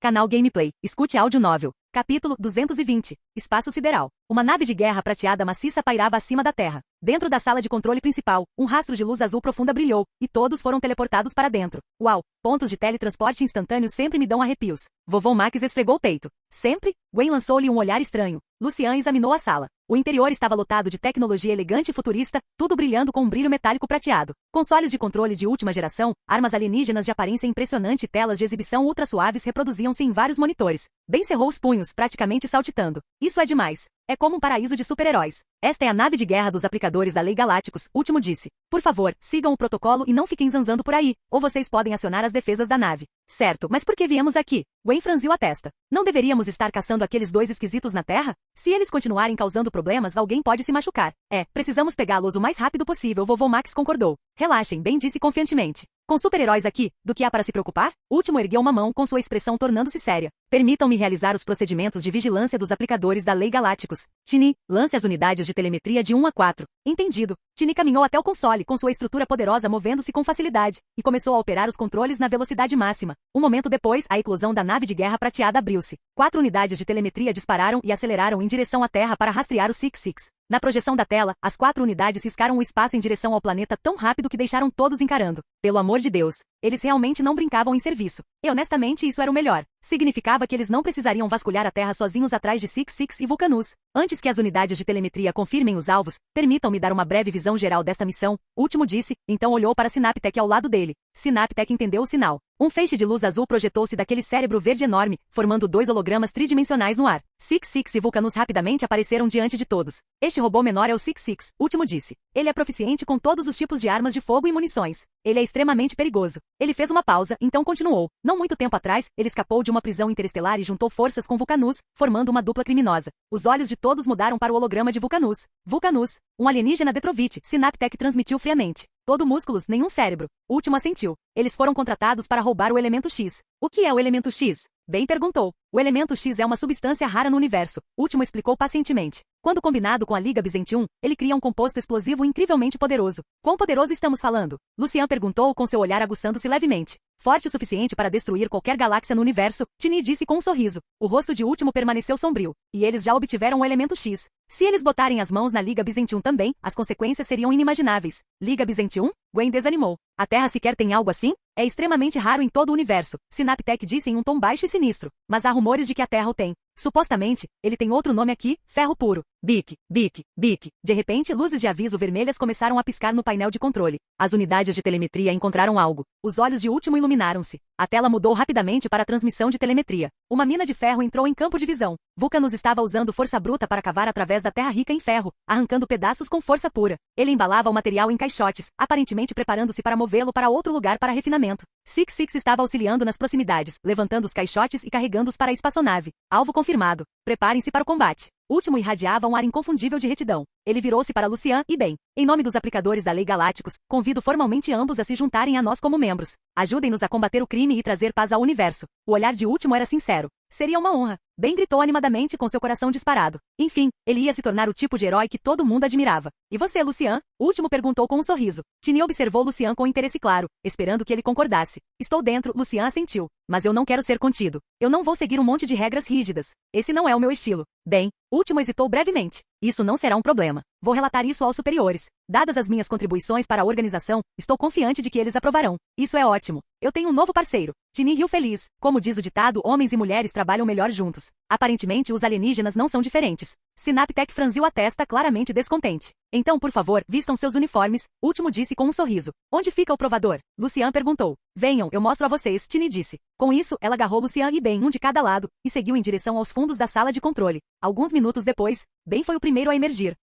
Canal Gameplay. Escute áudio novel. Capítulo 220. Espaço Sideral. Uma nave de guerra prateada maciça pairava acima da Terra. Dentro da sala de controle principal, um rastro de luz azul profunda brilhou, e todos foram teleportados para dentro. Uau! Pontos de teletransporte instantâneo sempre me dão arrepios. Vovô Max esfregou o peito. Sempre? Gwen lançou-lhe um olhar estranho. Lucian examinou a sala. O interior estava lotado de tecnologia elegante e futurista, tudo brilhando com um brilho metálico prateado. Consoles de controle de última geração, armas alienígenas de aparência impressionante e telas de exibição ultra suaves reproduziam-se em vários monitores. Ben cerrou os punhos, praticamente saltitando. Isso é demais. É como um paraíso de super-heróis. Esta é a nave de guerra dos aplicadores da Lei Galácticos, Último disse. Por favor, sigam o protocolo e não fiquem zanzando por aí, ou vocês podem acionar as defesas da nave. Certo, mas por que viemos aqui? Gwen franziu a testa. Não deveríamos estar caçando aqueles dois esquisitos na Terra? Se eles continuarem causando problemas, alguém pode se machucar. Precisamos pegá-los o mais rápido possível, vovô Max concordou. Relaxem, Ben disse confiantemente. Com super-heróis aqui, do que há para se preocupar? Último ergueu uma mão com sua expressão tornando-se séria. Permitam-me realizar os procedimentos de vigilância dos aplicadores da Lei Galácticos. Tini, lance as unidades de telemetria de 1 a 4. Entendido. Tini caminhou até o console, com sua estrutura poderosa movendo-se com facilidade, e começou a operar os controles na velocidade máxima. Um momento depois, a eclosão da nave de guerra prateada abriu-se. 4 unidades de telemetria dispararam e aceleraram em direção à Terra para rastrear o Six-Six. Na projeção da tela, as 4 unidades riscaram o espaço em direção ao planeta tão rápido que deixaram todos encarando. Pelo amor de Deus, eles realmente não brincavam em serviço. E honestamente isso era o melhor. Significava que eles não precisariam vasculhar a Terra sozinhos atrás de Six-Six e Vulcanus. Antes que as unidades de telemetria confirmem os alvos, permitam-me dar uma breve visão geral desta missão, Último disse, então olhou para Synaptech ao lado dele. Synaptech entendeu o sinal. Um feixe de luz azul projetou-se daquele cérebro verde enorme, formando 2 hologramas tridimensionais no ar. Six-Six e Vulcanus rapidamente apareceram diante de todos. Este robô menor é o Six-Six, Último disse. Ele é proficiente com todos os tipos de armas de fogo e munições. Ele é extremamente perigoso. Ele fez uma pausa, então continuou. Não muito tempo atrás, ele escapou de uma prisão interestelar e juntou forças com Vulcanus, formando uma dupla criminosa. Os olhos de todos mudaram para o holograma de Vulcanus. Vulcanus, um alienígena Detrovite, Synaptech transmitiu friamente. Todo músculos, nenhum cérebro. Último assentiu. Eles foram contratados para roubar o elemento X. O que é o elemento X? Ben perguntou. O elemento X é uma substância rara no universo. Último explicou pacientemente. Quando combinado com a Liga Byzantium, ele cria um composto explosivo incrivelmente poderoso. Quão poderoso estamos falando? Lucian perguntou com seu olhar aguçando-se levemente. Forte o suficiente para destruir qualquer galáxia no universo, Tini disse com um sorriso. O rosto de Último permaneceu sombrio. E eles já obtiveram o elemento X. Se eles botarem as mãos na Liga Byzantium também, as consequências seriam inimagináveis. Liga Byzantium? Gwen desanimou. A Terra sequer tem algo assim? É extremamente raro em todo o universo, Synaptech disse em um tom baixo e sinistro. Mas há rumores de que a Terra o tem. Supostamente, ele tem outro nome aqui, ferro puro. Bip, bip, bip. De repente, luzes de aviso vermelhas começaram a piscar no painel de controle. As unidades de telemetria encontraram algo. Os olhos de Último iluminaram-se. A tela mudou rapidamente para a transmissão de telemetria. Uma mina de ferro entrou em campo de visão. Vulcanus estava usando força bruta para cavar através da terra rica em ferro, arrancando pedaços com força pura. Ele embalava o material em caixotes, aparentemente preparando-se para movê-lo para outro lugar para refinamento. Six-Six estava auxiliando nas proximidades, levantando os caixotes e carregando-os para a espaçonave. Alvo confirmado. Preparem-se para o combate. Último irradiava um ar inconfundível de retidão. Ele virou-se para Lucian e Ben. Em nome dos aplicadores da Lei Galácticos, convido formalmente ambos a se juntarem a nós como membros. Ajudem-nos a combater o crime e trazer paz ao universo. O olhar de Último era sincero. Seria uma honra. Ben gritou animadamente com seu coração disparado. Enfim, ele ia se tornar o tipo de herói que todo mundo admirava. E você, Lucian? Último perguntou com um sorriso. Tini observou Lucian com interesse claro, esperando que ele concordasse. Estou dentro, Lucian assentiu. Mas eu não quero ser contido. Eu não vou seguir um monte de regras rígidas. Esse não é o meu estilo. Bem, Último hesitou brevemente. Isso não será um problema. Vou relatar isso aos superiores. Dadas as minhas contribuições para a organização, estou confiante de que eles aprovarão. Isso é ótimo. Eu tenho um novo parceiro. Tini riu feliz. Como diz o ditado, homens e mulheres trabalham melhor juntos. Aparentemente, os alienígenas não são diferentes. Synaptech franziu a testa claramente descontente. Então, por favor, vistam seus uniformes, Último disse com um sorriso. Onde fica o provador? Lucian perguntou. Venham, eu mostro a vocês, Tini disse. Com isso, ela agarrou Lucian e Ben, um de cada lado, e seguiu em direção aos fundos da sala de controle. Alguns minutos depois, Ben foi o primeiro a emergir.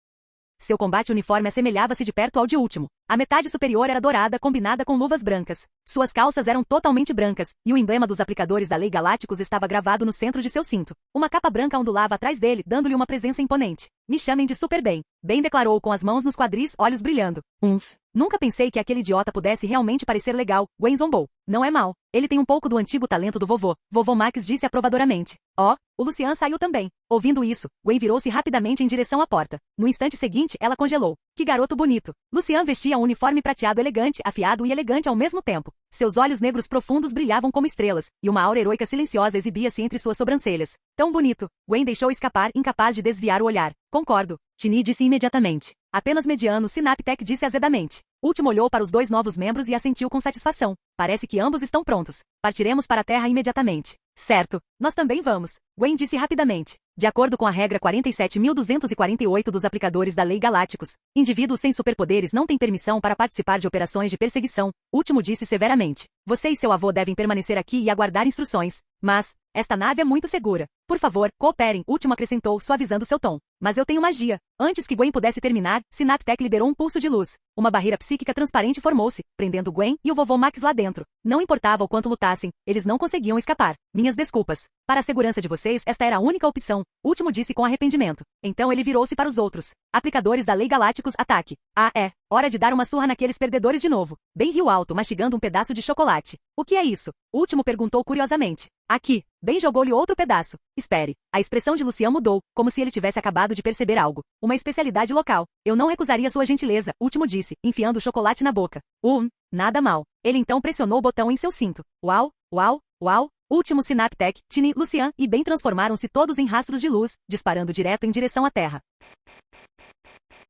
Seu combate uniforme assemelhava-se de perto ao de último. A metade superior era dourada combinada com luvas brancas. Suas calças eram totalmente brancas, e o emblema dos aplicadores da Lei Galácticos estava gravado no centro de seu cinto. Uma capa branca ondulava atrás dele, dando-lhe uma presença imponente. Me chamem de Super Ben. Ben declarou com as mãos nos quadris, olhos brilhando. Nunca pensei que aquele idiota pudesse realmente parecer legal, Gwen zombou. Não é mal. Ele tem um pouco do antigo talento do vovô. Vovô Max disse aprovadoramente. O Lucian saiu também. Ouvindo isso, Gwen virou-se rapidamente em direção à porta. No instante seguinte, ela congelou. Que garoto bonito. Lucian vestia um uniforme prateado elegante, afiado e elegante ao mesmo tempo. Seus olhos negros profundos brilhavam como estrelas, e uma aura heroica silenciosa exibia-se entre suas sobrancelhas. Tão bonito. Gwen deixou escapar, incapaz de desviar o olhar. Concordo. Tini disse imediatamente. Apenas mediano, Synaptech disse azedamente. Último olhou para os dois novos membros e assentiu com satisfação. Parece que ambos estão prontos. Partiremos para a Terra imediatamente. Certo. Nós também vamos. Gwen disse rapidamente. De acordo com a regra 47.248 dos aplicadores da Lei Galácticos, indivíduos sem superpoderes não têm permissão para participar de operações de perseguição. Último disse severamente. Você e seu avô devem permanecer aqui e aguardar instruções. Mas, esta nave é muito segura. Por favor, cooperem, Último acrescentou, suavizando seu tom. Mas eu tenho magia. Antes que Gwen pudesse terminar, Synaptech liberou um pulso de luz. Uma barreira psíquica transparente formou-se, prendendo Gwen e o vovô Max lá dentro. Não importava o quanto lutassem, eles não conseguiam escapar. Minhas desculpas. Para a segurança de vocês, esta era a única opção. Último disse com arrependimento. Então ele virou-se para os outros. Aplicadores da Lei Galácticos, ataque. Hora de dar uma surra naqueles perdedores de novo. Ben riu alto, mastigando um pedaço de chocolate. O que é isso? Último perguntou curiosamente. Aqui. Ben jogou-lhe outro pedaço. Espere. A expressão de Lucian mudou, como se ele tivesse acabado de perceber algo. Uma especialidade local. Eu não recusaria sua gentileza, Último disse, enfiando o chocolate na boca. Nada mal. Ele então pressionou o botão em seu cinto. Uau. Último Synaptech, Tini, Lucian e Ben transformaram-se todos em rastros de luz, disparando direto em direção à Terra.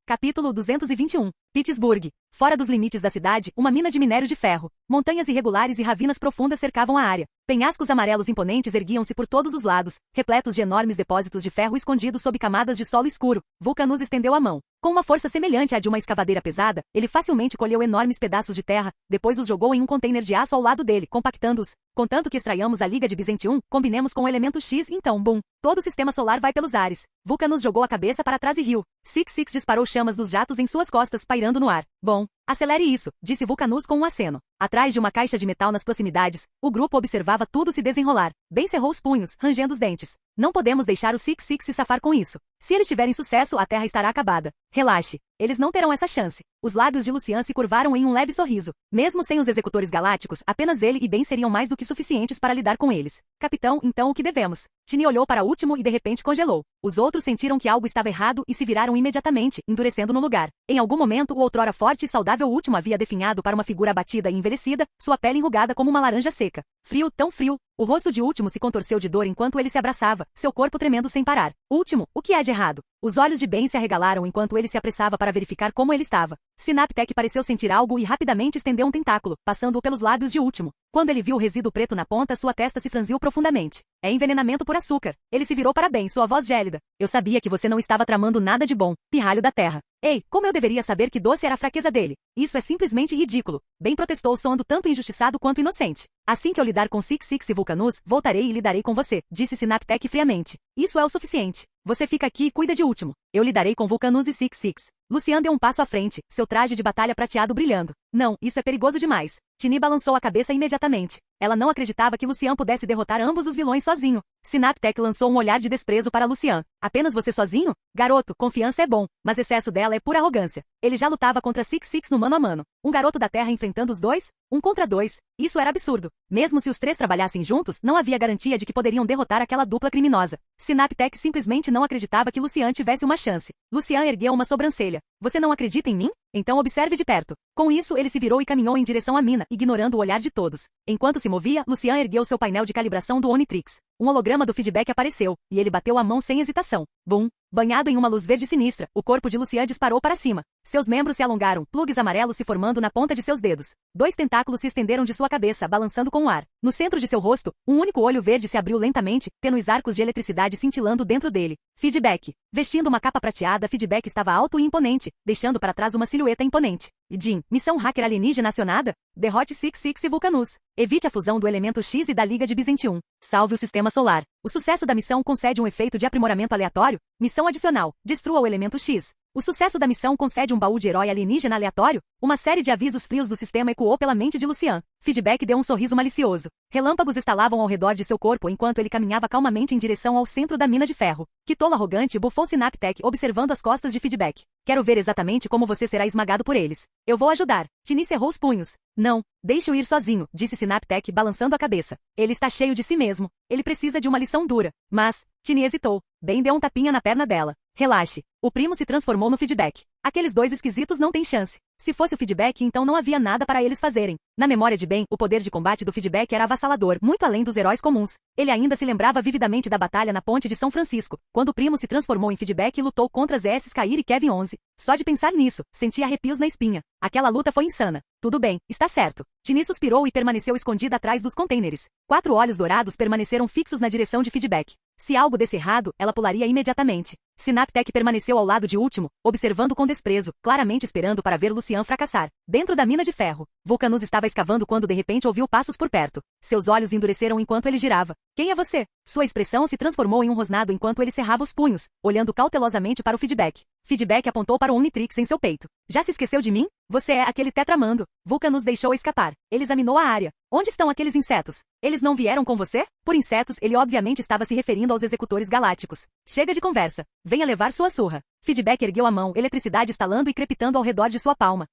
Capítulo 221. Pittsburgh. Fora dos limites da cidade, uma mina de minério de ferro. Montanhas irregulares e ravinas profundas cercavam a área. Penhascos amarelos imponentes erguiam-se por todos os lados, repletos de enormes depósitos de ferro escondidos sob camadas de solo escuro. Vulcanus estendeu a mão. Com uma força semelhante à de uma escavadeira pesada, ele facilmente colheu enormes pedaços de terra, depois os jogou em um container de aço ao lado dele, compactando-os. Contanto que extraiamos a liga de Bizantium, combinemos com o elemento X, então, bum. Todo o sistema solar vai pelos ares. Vulcanus jogou a cabeça para trás e riu. Six disparou chamas dos jatos em suas costas, pairando no ar. Bom, acelere isso, disse Vulcanus com um aceno. Atrás de uma caixa de metal nas proximidades, o grupo observava tudo se desenrolar. Ben cerrou os punhos, rangendo os dentes. Não podemos deixar o Six se safar com isso. Se eles tiverem sucesso, a Terra estará acabada. Relaxe. Eles não terão essa chance. Os lábios de Lucian se curvaram em um leve sorriso. Mesmo sem os executores galácticos, apenas ele e Ben seriam mais do que suficientes para lidar com eles. Capitão, então o que devemos? Tini olhou para o Último e de repente congelou. Os outros sentiram que algo estava errado e se viraram imediatamente, endurecendo no lugar. Em algum momento, o outrora forte e saudável Último havia definhado para uma figura abatida e envelhecida, sua pele enrugada como uma laranja seca. Frio, tão frio. O rosto de Último se contorceu de dor enquanto ele se abraçava, seu corpo tremendo sem parar. Último, o que há de errado? Os olhos de Ben se arregalaram enquanto ele se apressava para verificar como ele estava. Synaptech pareceu sentir algo e rapidamente estendeu um tentáculo, passando-o pelos lábios de Último. Quando ele viu o resíduo preto na ponta, sua testa se franziu profundamente. É envenenamento por açúcar. Ele se virou para Ben, sua voz gélida. Eu sabia que você não estava tramando nada de bom, pirralho da terra. Ei, como eu deveria saber que doce era a fraqueza dele? Isso é simplesmente ridículo. Ben protestou, soando tanto injustiçado quanto inocente. Assim que eu lidar com Six e Vulcanus, voltarei e lidarei com você, disse Synaptech friamente. Isso é o suficiente. Você fica aqui e cuida de Último. Eu lidarei com Vulcanus e Six. Lucian deu um passo à frente, seu traje de batalha prateado brilhando. Não, isso é perigoso demais. Tini balançou a cabeça imediatamente. Ela não acreditava que Lucian pudesse derrotar ambos os vilões sozinho. Synaptech lançou um olhar de desprezo para Lucian. Apenas você sozinho? Garoto, confiança é bom, mas excesso dela é pura arrogância. Ele já lutava contra Six no mano a mano. Um garoto da Terra enfrentando os dois? 1 contra 2. Isso era absurdo. Mesmo se os três trabalhassem juntos, não havia garantia de que poderiam derrotar aquela dupla criminosa. Synaptech simplesmente não acreditava que Lucian tivesse uma chance. Lucian ergueu uma sobrancelha. Você não acredita em mim? Então observe de perto. Com isso, ele se virou e caminhou em direção à mina, ignorando o olhar de todos. Enquanto se movia, Lucian ergueu seu painel de calibração do Onitrix. Um holograma do feedback apareceu, e ele bateu a mão sem hesitação. Bum! Banhado em uma luz verde sinistra, o corpo de Lucian disparou para cima. Seus membros se alongaram, plugs amarelos se formando na ponta de seus dedos. 2 tentáculos se estenderam de sua cabeça, balançando com o ar. No centro de seu rosto, um único olho verde se abriu lentamente, tênues arcos de eletricidade cintilando dentro dele. Feedback. Vestindo uma capa prateada, Feedback estava alto e imponente, deixando para trás uma silhueta imponente. Jin, missão hacker alienígena acionada? Derrote Six Six e Vulcanus. Evite a fusão do elemento X e da Liga de Byzantium. Salve o sistema solar. O sucesso da missão concede um efeito de aprimoramento aleatório. Missão adicional. Destrua o elemento X. O sucesso da missão concede um baú de herói alienígena aleatório. Uma série de avisos frios do sistema ecoou pela mente de Lucian. Feedback deu um sorriso malicioso. Relâmpagos estalavam ao redor de seu corpo enquanto ele caminhava calmamente em direção ao centro da mina de ferro. Que tolo arrogante, bufou Synaptech, observando as costas de Feedback. Quero ver exatamente como você será esmagado por eles. Eu vou ajudar. Tini cerrou os punhos. Não, deixe-o ir sozinho, disse Synaptech balançando a cabeça. Ele está cheio de si mesmo. Ele precisa de uma lição dura. Mas, Tini hesitou. Ben deu um tapinha na perna dela. Relaxe. O primo se transformou no Feedback. Aqueles dois esquisitos não têm chance. Se fosse o Feedback, então não havia nada para eles fazerem. Na memória de Ben, o poder de combate do Feedback era avassalador, muito além dos heróis comuns. Ele ainda se lembrava vividamente da batalha na ponte de São Francisco, quando o primo se transformou em Feedback e lutou contra ZS Kair e Kevin 11. Só de pensar nisso, sentia arrepios na espinha. Aquela luta foi insana. Tudo bem, está certo. Tini suspirou e permaneceu escondida atrás dos contêineres. 4 olhos dourados permaneceram fixos na direção de Feedback. Se algo desse errado, ela pularia imediatamente. Synaptech permaneceu ao lado de Último, observando com desprezo, claramente esperando para ver Lucian fracassar. Dentro da mina de ferro, Vulcanus estava escavando quando de repente ouviu passos por perto. Seus olhos endureceram enquanto ele girava. Quem é você? Sua expressão se transformou em um rosnado enquanto ele cerrava os punhos, olhando cautelosamente para o Feedback. Feedback apontou para o Omnitrix em seu peito. Já se esqueceu de mim? Você é aquele tetramando. Vulcanus deixou escapar. Ele examinou a área. Onde estão aqueles insetos? Eles não vieram com você? Por insetos, ele obviamente estava se referindo aos executores galácticos. Chega de conversa. Venha levar sua surra. Feedback ergueu a mão, eletricidade estalando e crepitando ao redor de sua palma.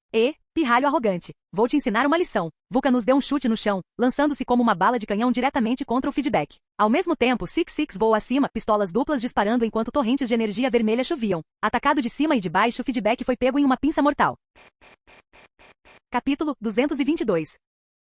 Pirralho arrogante. Vou te ensinar uma lição. Vulcanus deu um chute no chão, lançando-se como uma bala de canhão diretamente contra o Feedback. Ao mesmo tempo, Six Six voou acima, pistolas duplas disparando enquanto torrentes de energia vermelha choviam. Atacado de cima e de baixo, Feedback foi pego em uma pinça mortal. Capítulo 222.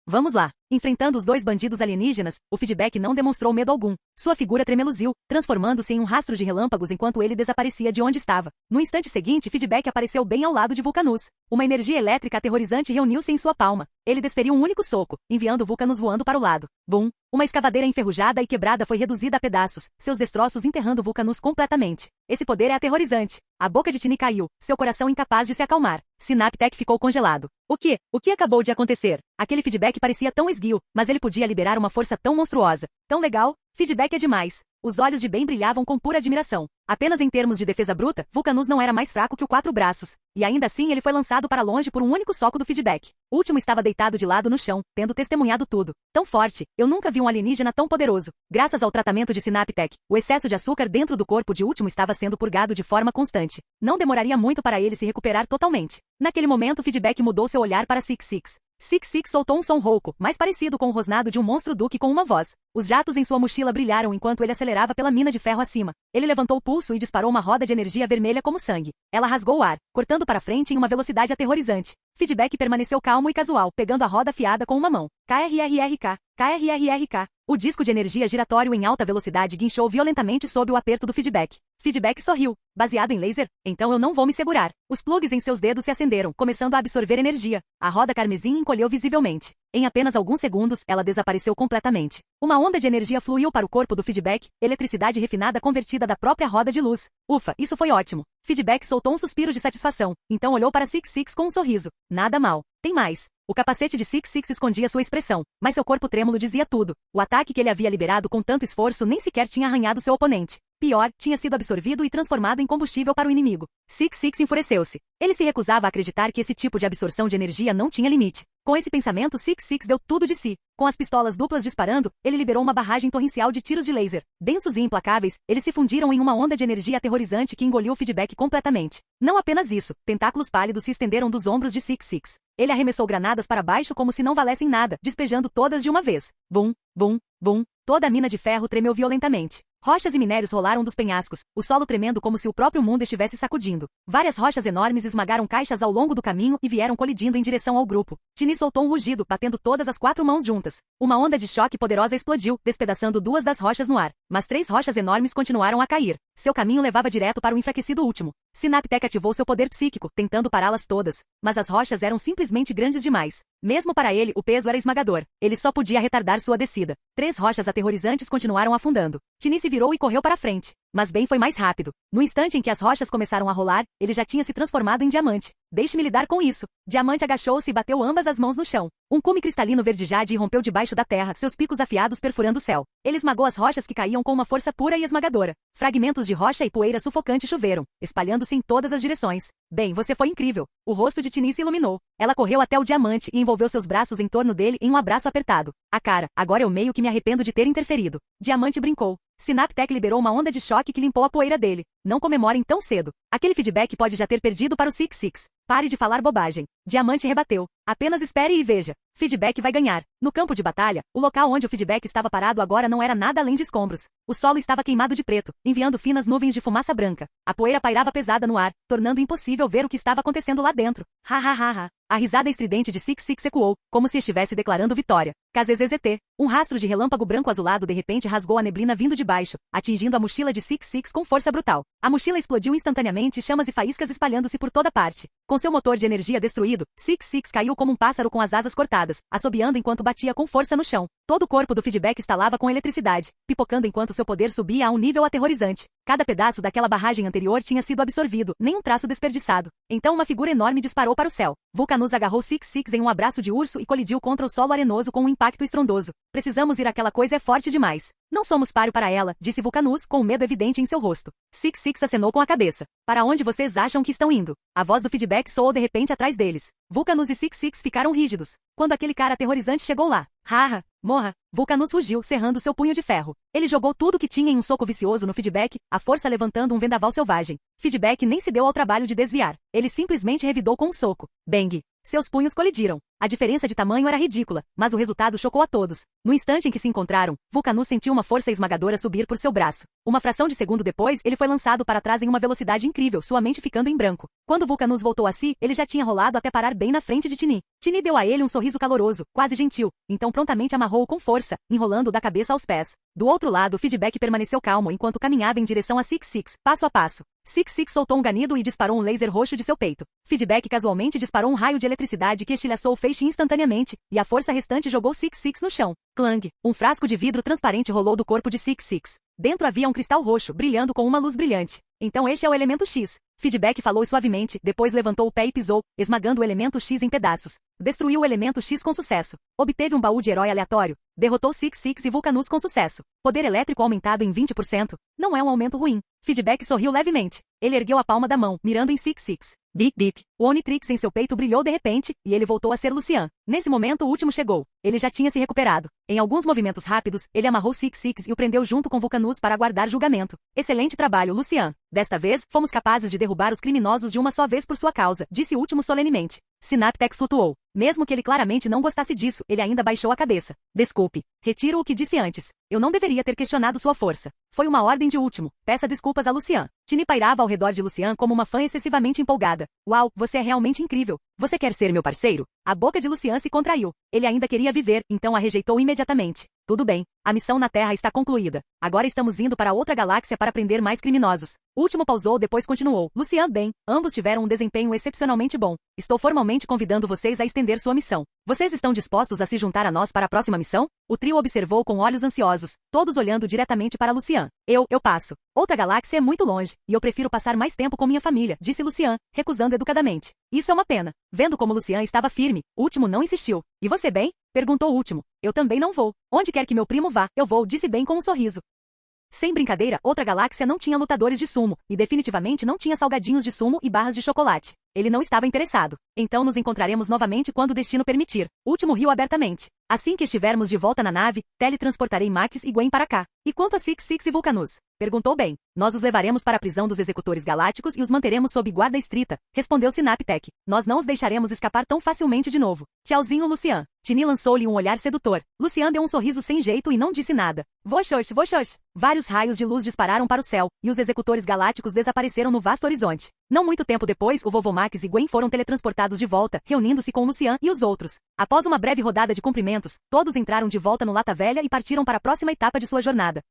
Vamos lá. Enfrentando os dois bandidos alienígenas, o Feedback não demonstrou medo algum. Sua figura tremeluziu, transformando-se em um rastro de relâmpagos enquanto ele desaparecia de onde estava. No instante seguinte, Feedback apareceu bem ao lado de Vulcanus. Uma energia elétrica aterrorizante reuniu-se em sua palma. Ele desferiu um único soco, enviando Vulcanus voando para o lado. Bum! Uma escavadeira enferrujada e quebrada foi reduzida a pedaços, seus destroços enterrando Vulcanus completamente. Esse poder é aterrorizante. A boca de Tini caiu, seu coração incapaz de se acalmar. Synaptech ficou congelado. O que acabou de acontecer? Aquele Feedback parecia tão esguio, mas ele podia liberar uma força tão monstruosa. Tão legal? Feedback é demais. Os olhos de Ben brilhavam com pura admiração. Apenas em termos de defesa bruta, Vulcanus não era mais fraco que o Quatro Braços. E ainda assim ele foi lançado para longe por um único soco do Feedback. O último estava deitado de lado no chão, tendo testemunhado tudo. Tão forte, eu nunca vi um alienígena tão poderoso. Graças ao tratamento de Synaptech, o excesso de açúcar dentro do corpo de Último estava sendo purgado de forma constante. Não demoraria muito para ele se recuperar totalmente. Naquele momento, Feedback mudou seu olhar para Six Six. Six Six soltou um som rouco, mais parecido com o rosnado de um monstro do que com uma voz. Os jatos em sua mochila brilharam enquanto ele acelerava pela mina de ferro acima. Ele levantou o pulso e disparou uma roda de energia vermelha como sangue. Ela rasgou o ar, cortando para frente em uma velocidade aterrorizante. Feedback permaneceu calmo e casual, pegando a roda afiada com uma mão. KRRRK, KRRRK. O disco de energia giratório em alta velocidade guinchou violentamente sob o aperto do Feedback. Feedback sorriu. Baseado em laser? Então eu não vou me segurar. Os plugs em seus dedos se acenderam, começando a absorver energia. A roda carmesim encolheu visivelmente. Em apenas alguns segundos, ela desapareceu completamente. Uma onda de energia fluiu para o corpo do Feedback, eletricidade refinada convertida da própria roda de luz. Ufa, isso foi ótimo. Feedback soltou um suspiro de satisfação, então olhou para Six Six com um sorriso. Nada mal. Tem mais. O capacete de Six Six escondia sua expressão, mas seu corpo trêmulo dizia tudo. O ataque que ele havia liberado com tanto esforço nem sequer tinha arranhado seu oponente. Pior, tinha sido absorvido e transformado em combustível para o inimigo. Six Six enfureceu-se. Ele se recusava a acreditar que esse tipo de absorção de energia não tinha limite. Com esse pensamento, Six Six deu tudo de si. Com as pistolas duplas disparando, ele liberou uma barragem torrencial de tiros de laser. Densos e implacáveis, eles se fundiram em uma onda de energia aterrorizante que engoliu o Feedback completamente. Não apenas isso, tentáculos pálidos se estenderam dos ombros de Six Six. Ele arremessou granadas para baixo como se não valessem nada, despejando todas de uma vez. Bum, bum, bum. Toda a mina de ferro tremeu violentamente. Rochas e minérios rolaram dos penhascos, o solo tremendo como se o próprio mundo estivesse sacudindo. Várias rochas enormes esmagaram caixas ao longo do caminho e vieram colidindo em direção ao grupo. Tini soltou um rugido, batendo todas as 4 mãos juntas. Uma onda de choque poderosa explodiu, despedaçando 2 das rochas no ar. Mas 3 rochas enormes continuaram a cair. Seu caminho levava direto para o enfraquecido Último. Synaptech ativou seu poder psíquico, tentando pará-las todas. Mas as rochas eram simplesmente grandes demais. Mesmo para ele, o peso era esmagador. Ele só podia retardar sua descida. 3 rochas aterrorizantes continuaram afundando. Tini se virou e correu para frente. Mas Ben foi mais rápido. No instante em que as rochas começaram a rolar, ele já tinha se transformado em diamante. Deixe-me lidar com isso. Diamante agachou-se e bateu ambas as mãos no chão. Um cume cristalino verde jade irrompeu debaixo da terra, seus picos afiados perfurando o céu. Ele esmagou as rochas que caíam com uma força pura e esmagadora. Fragmentos de rocha e poeira sufocante choveram, espalhando-se em todas as direções. Bem, você foi incrível. O rosto de Tini se iluminou. Ela correu até o diamante e envolveu seus braços em torno dele em um abraço apertado. A cara, agora eu meio que me arrependo de ter interferido. Diamante brincou. Synaptech liberou uma onda de choque que limpou a poeira dele. Não comemorem tão cedo. Aquele feedback pode já ter perdido para o Six Six. Pare de falar bobagem. Diamante rebateu. Apenas espere e veja. Feedback vai ganhar. No campo de batalha, o local onde o feedback estava parado agora não era nada além de escombros. O solo estava queimado de preto, enviando finas nuvens de fumaça branca. A poeira pairava pesada no ar, tornando impossível ver o que estava acontecendo lá dentro. Ha ha ha ha. A risada estridente de Six Six ecoou, como se estivesse declarando vitória. KZZZT. Um rastro de relâmpago branco azulado de repente rasgou a neblina vindo de baixo, atingindo a mochila de Six Six com força brutal. A mochila explodiu instantaneamente, chamas e faíscas espalhando-se por toda parte. Com seu motor de energia destruído, Six Six caiu como um pássaro com as asas cortadas, assobiando enquanto batia com força no chão. Todo o corpo do feedback estalava com eletricidade, pipocando enquanto seu poder subia a um nível aterrorizante. Cada pedaço daquela barragem anterior tinha sido absorvido, nem um traço desperdiçado. Então uma figura enorme disparou para o céu. Vulcanus agarrou Six Six em um abraço de urso e colidiu contra o solo arenoso com um impacto estrondoso. Precisamos ir, aquela coisa é forte demais. Não somos páreo para ela, disse Vulcanus, com um medo evidente em seu rosto. Six Six acenou com a cabeça. Para onde vocês acham que estão indo? A voz do feedback soou de repente atrás deles. Vulcanus e Six Six ficaram rígidos. Quando aquele cara aterrorizante chegou lá. Haha, morra. Vulcanus rugiu, cerrando seu punho de ferro. Ele jogou tudo que tinha em um soco vicioso no feedback, a força levantando um vendaval selvagem. Feedback nem se deu ao trabalho de desviar. Ele simplesmente revidou com um soco. Bang! Seus punhos colidiram. A diferença de tamanho era ridícula, mas o resultado chocou a todos. No instante em que se encontraram, Vulcanus sentiu uma força esmagadora subir por seu braço. Uma fração de segundo depois, ele foi lançado para trás em uma velocidade incrível, sua mente ficando em branco. Quando Vulcanus voltou a si, ele já tinha rolado até parar bem na frente de Tini. Tini deu a ele um sorriso caloroso, quase gentil, então prontamente amarrou-o com força, enrolando-o da cabeça aos pés. Do outro lado, o feedback permaneceu calmo enquanto caminhava em direção a Six Six, passo a passo. Six Six soltou um ganido e disparou um laser roxo de seu peito. Feedback casualmente disparou um raio de eletricidade que estilhaçou o feixe instantaneamente, e a força restante jogou Six Six no chão. Clang! Um frasco de vidro transparente rolou do corpo de Six Six. Dentro havia um cristal roxo, brilhando com uma luz brilhante. Então este é o elemento X. Feedback falou suavemente, depois levantou o pé e pisou, esmagando o elemento X em pedaços. Destruiu o elemento X com sucesso. Obteve um baú de herói aleatório. Derrotou Six Six e Vulcanus com sucesso. Poder elétrico aumentado em 20%. Não é um aumento ruim. Feedback sorriu levemente. Ele ergueu a palma da mão, mirando em Six Six. Bip bip. O Onitrix em seu peito brilhou de repente, e ele voltou a ser Lucian. Nesse momento o último chegou. Ele já tinha se recuperado. Em alguns movimentos rápidos, ele amarrou Six Six e o prendeu junto com Vulcanus para aguardar julgamento. Excelente trabalho, Lucian. Desta vez, fomos capazes de derrubar os criminosos de uma só vez por sua causa, disse o último solenemente. Synaptech flutuou. Mesmo que ele claramente não gostasse disso, ele ainda baixou a cabeça. Desculpe. Retiro o que disse antes. Eu não deveria ter questionado sua força. Foi uma ordem de último. Peça desculpas a Lucian. Tini pairava ao redor de Lucian como uma fã excessivamente empolgada. Uau, você é realmente incrível. Você quer ser meu parceiro? A boca de Lucian se contraiu. Ele ainda queria viver, então a rejeitou imediatamente. Tudo bem. A missão na Terra está concluída. Agora estamos indo para outra galáxia para prender mais criminosos. O último pausou, depois continuou. Lucian, bem, ambos tiveram um desempenho excepcionalmente bom. Estou formalmente convidando vocês a estender sua missão. Vocês estão dispostos a se juntar a nós para a próxima missão? O trio observou com olhos ansiosos, todos olhando diretamente para Lucian. Eu passo. Outra galáxia é muito longe, e eu prefiro passar mais tempo com minha família, disse Lucian, recusando educadamente. Isso é uma pena. Vendo como Lucian estava firme, o último não insistiu. E você, bem? Perguntou o último. Eu também não vou. Onde quer que meu primo vá, eu vou, disse bem com um sorriso. Sem brincadeira, outra galáxia não tinha lutadores de sumo, e definitivamente não tinha salgadinhos de sumo e barras de chocolate. Ele não estava interessado. Então nos encontraremos novamente quando o destino permitir. O último riu abertamente. Assim que estivermos de volta na nave, teletransportarei Max e Gwen para cá. E quanto a Six Six e Vulcanus? Perguntou bem. Nós os levaremos para a prisão dos executores galácticos e os manteremos sob guarda estrita, respondeu Synaptech. Nós não os deixaremos escapar tão facilmente de novo. Tchauzinho, Lucian. Tini lançou-lhe um olhar sedutor. Lucian deu um sorriso sem jeito e não disse nada. Voxox, voxox. Vários raios de luz dispararam para o céu, e os executores galácticos desapareceram no vasto horizonte. Não muito tempo depois, o vovô Max e Gwen foram teletransportados de volta, reunindo-se com Lucian e os outros. Após uma breve rodada de cumprimentos, todos entraram de volta no Lata Velha e partiram para a próxima etapa de sua jornada.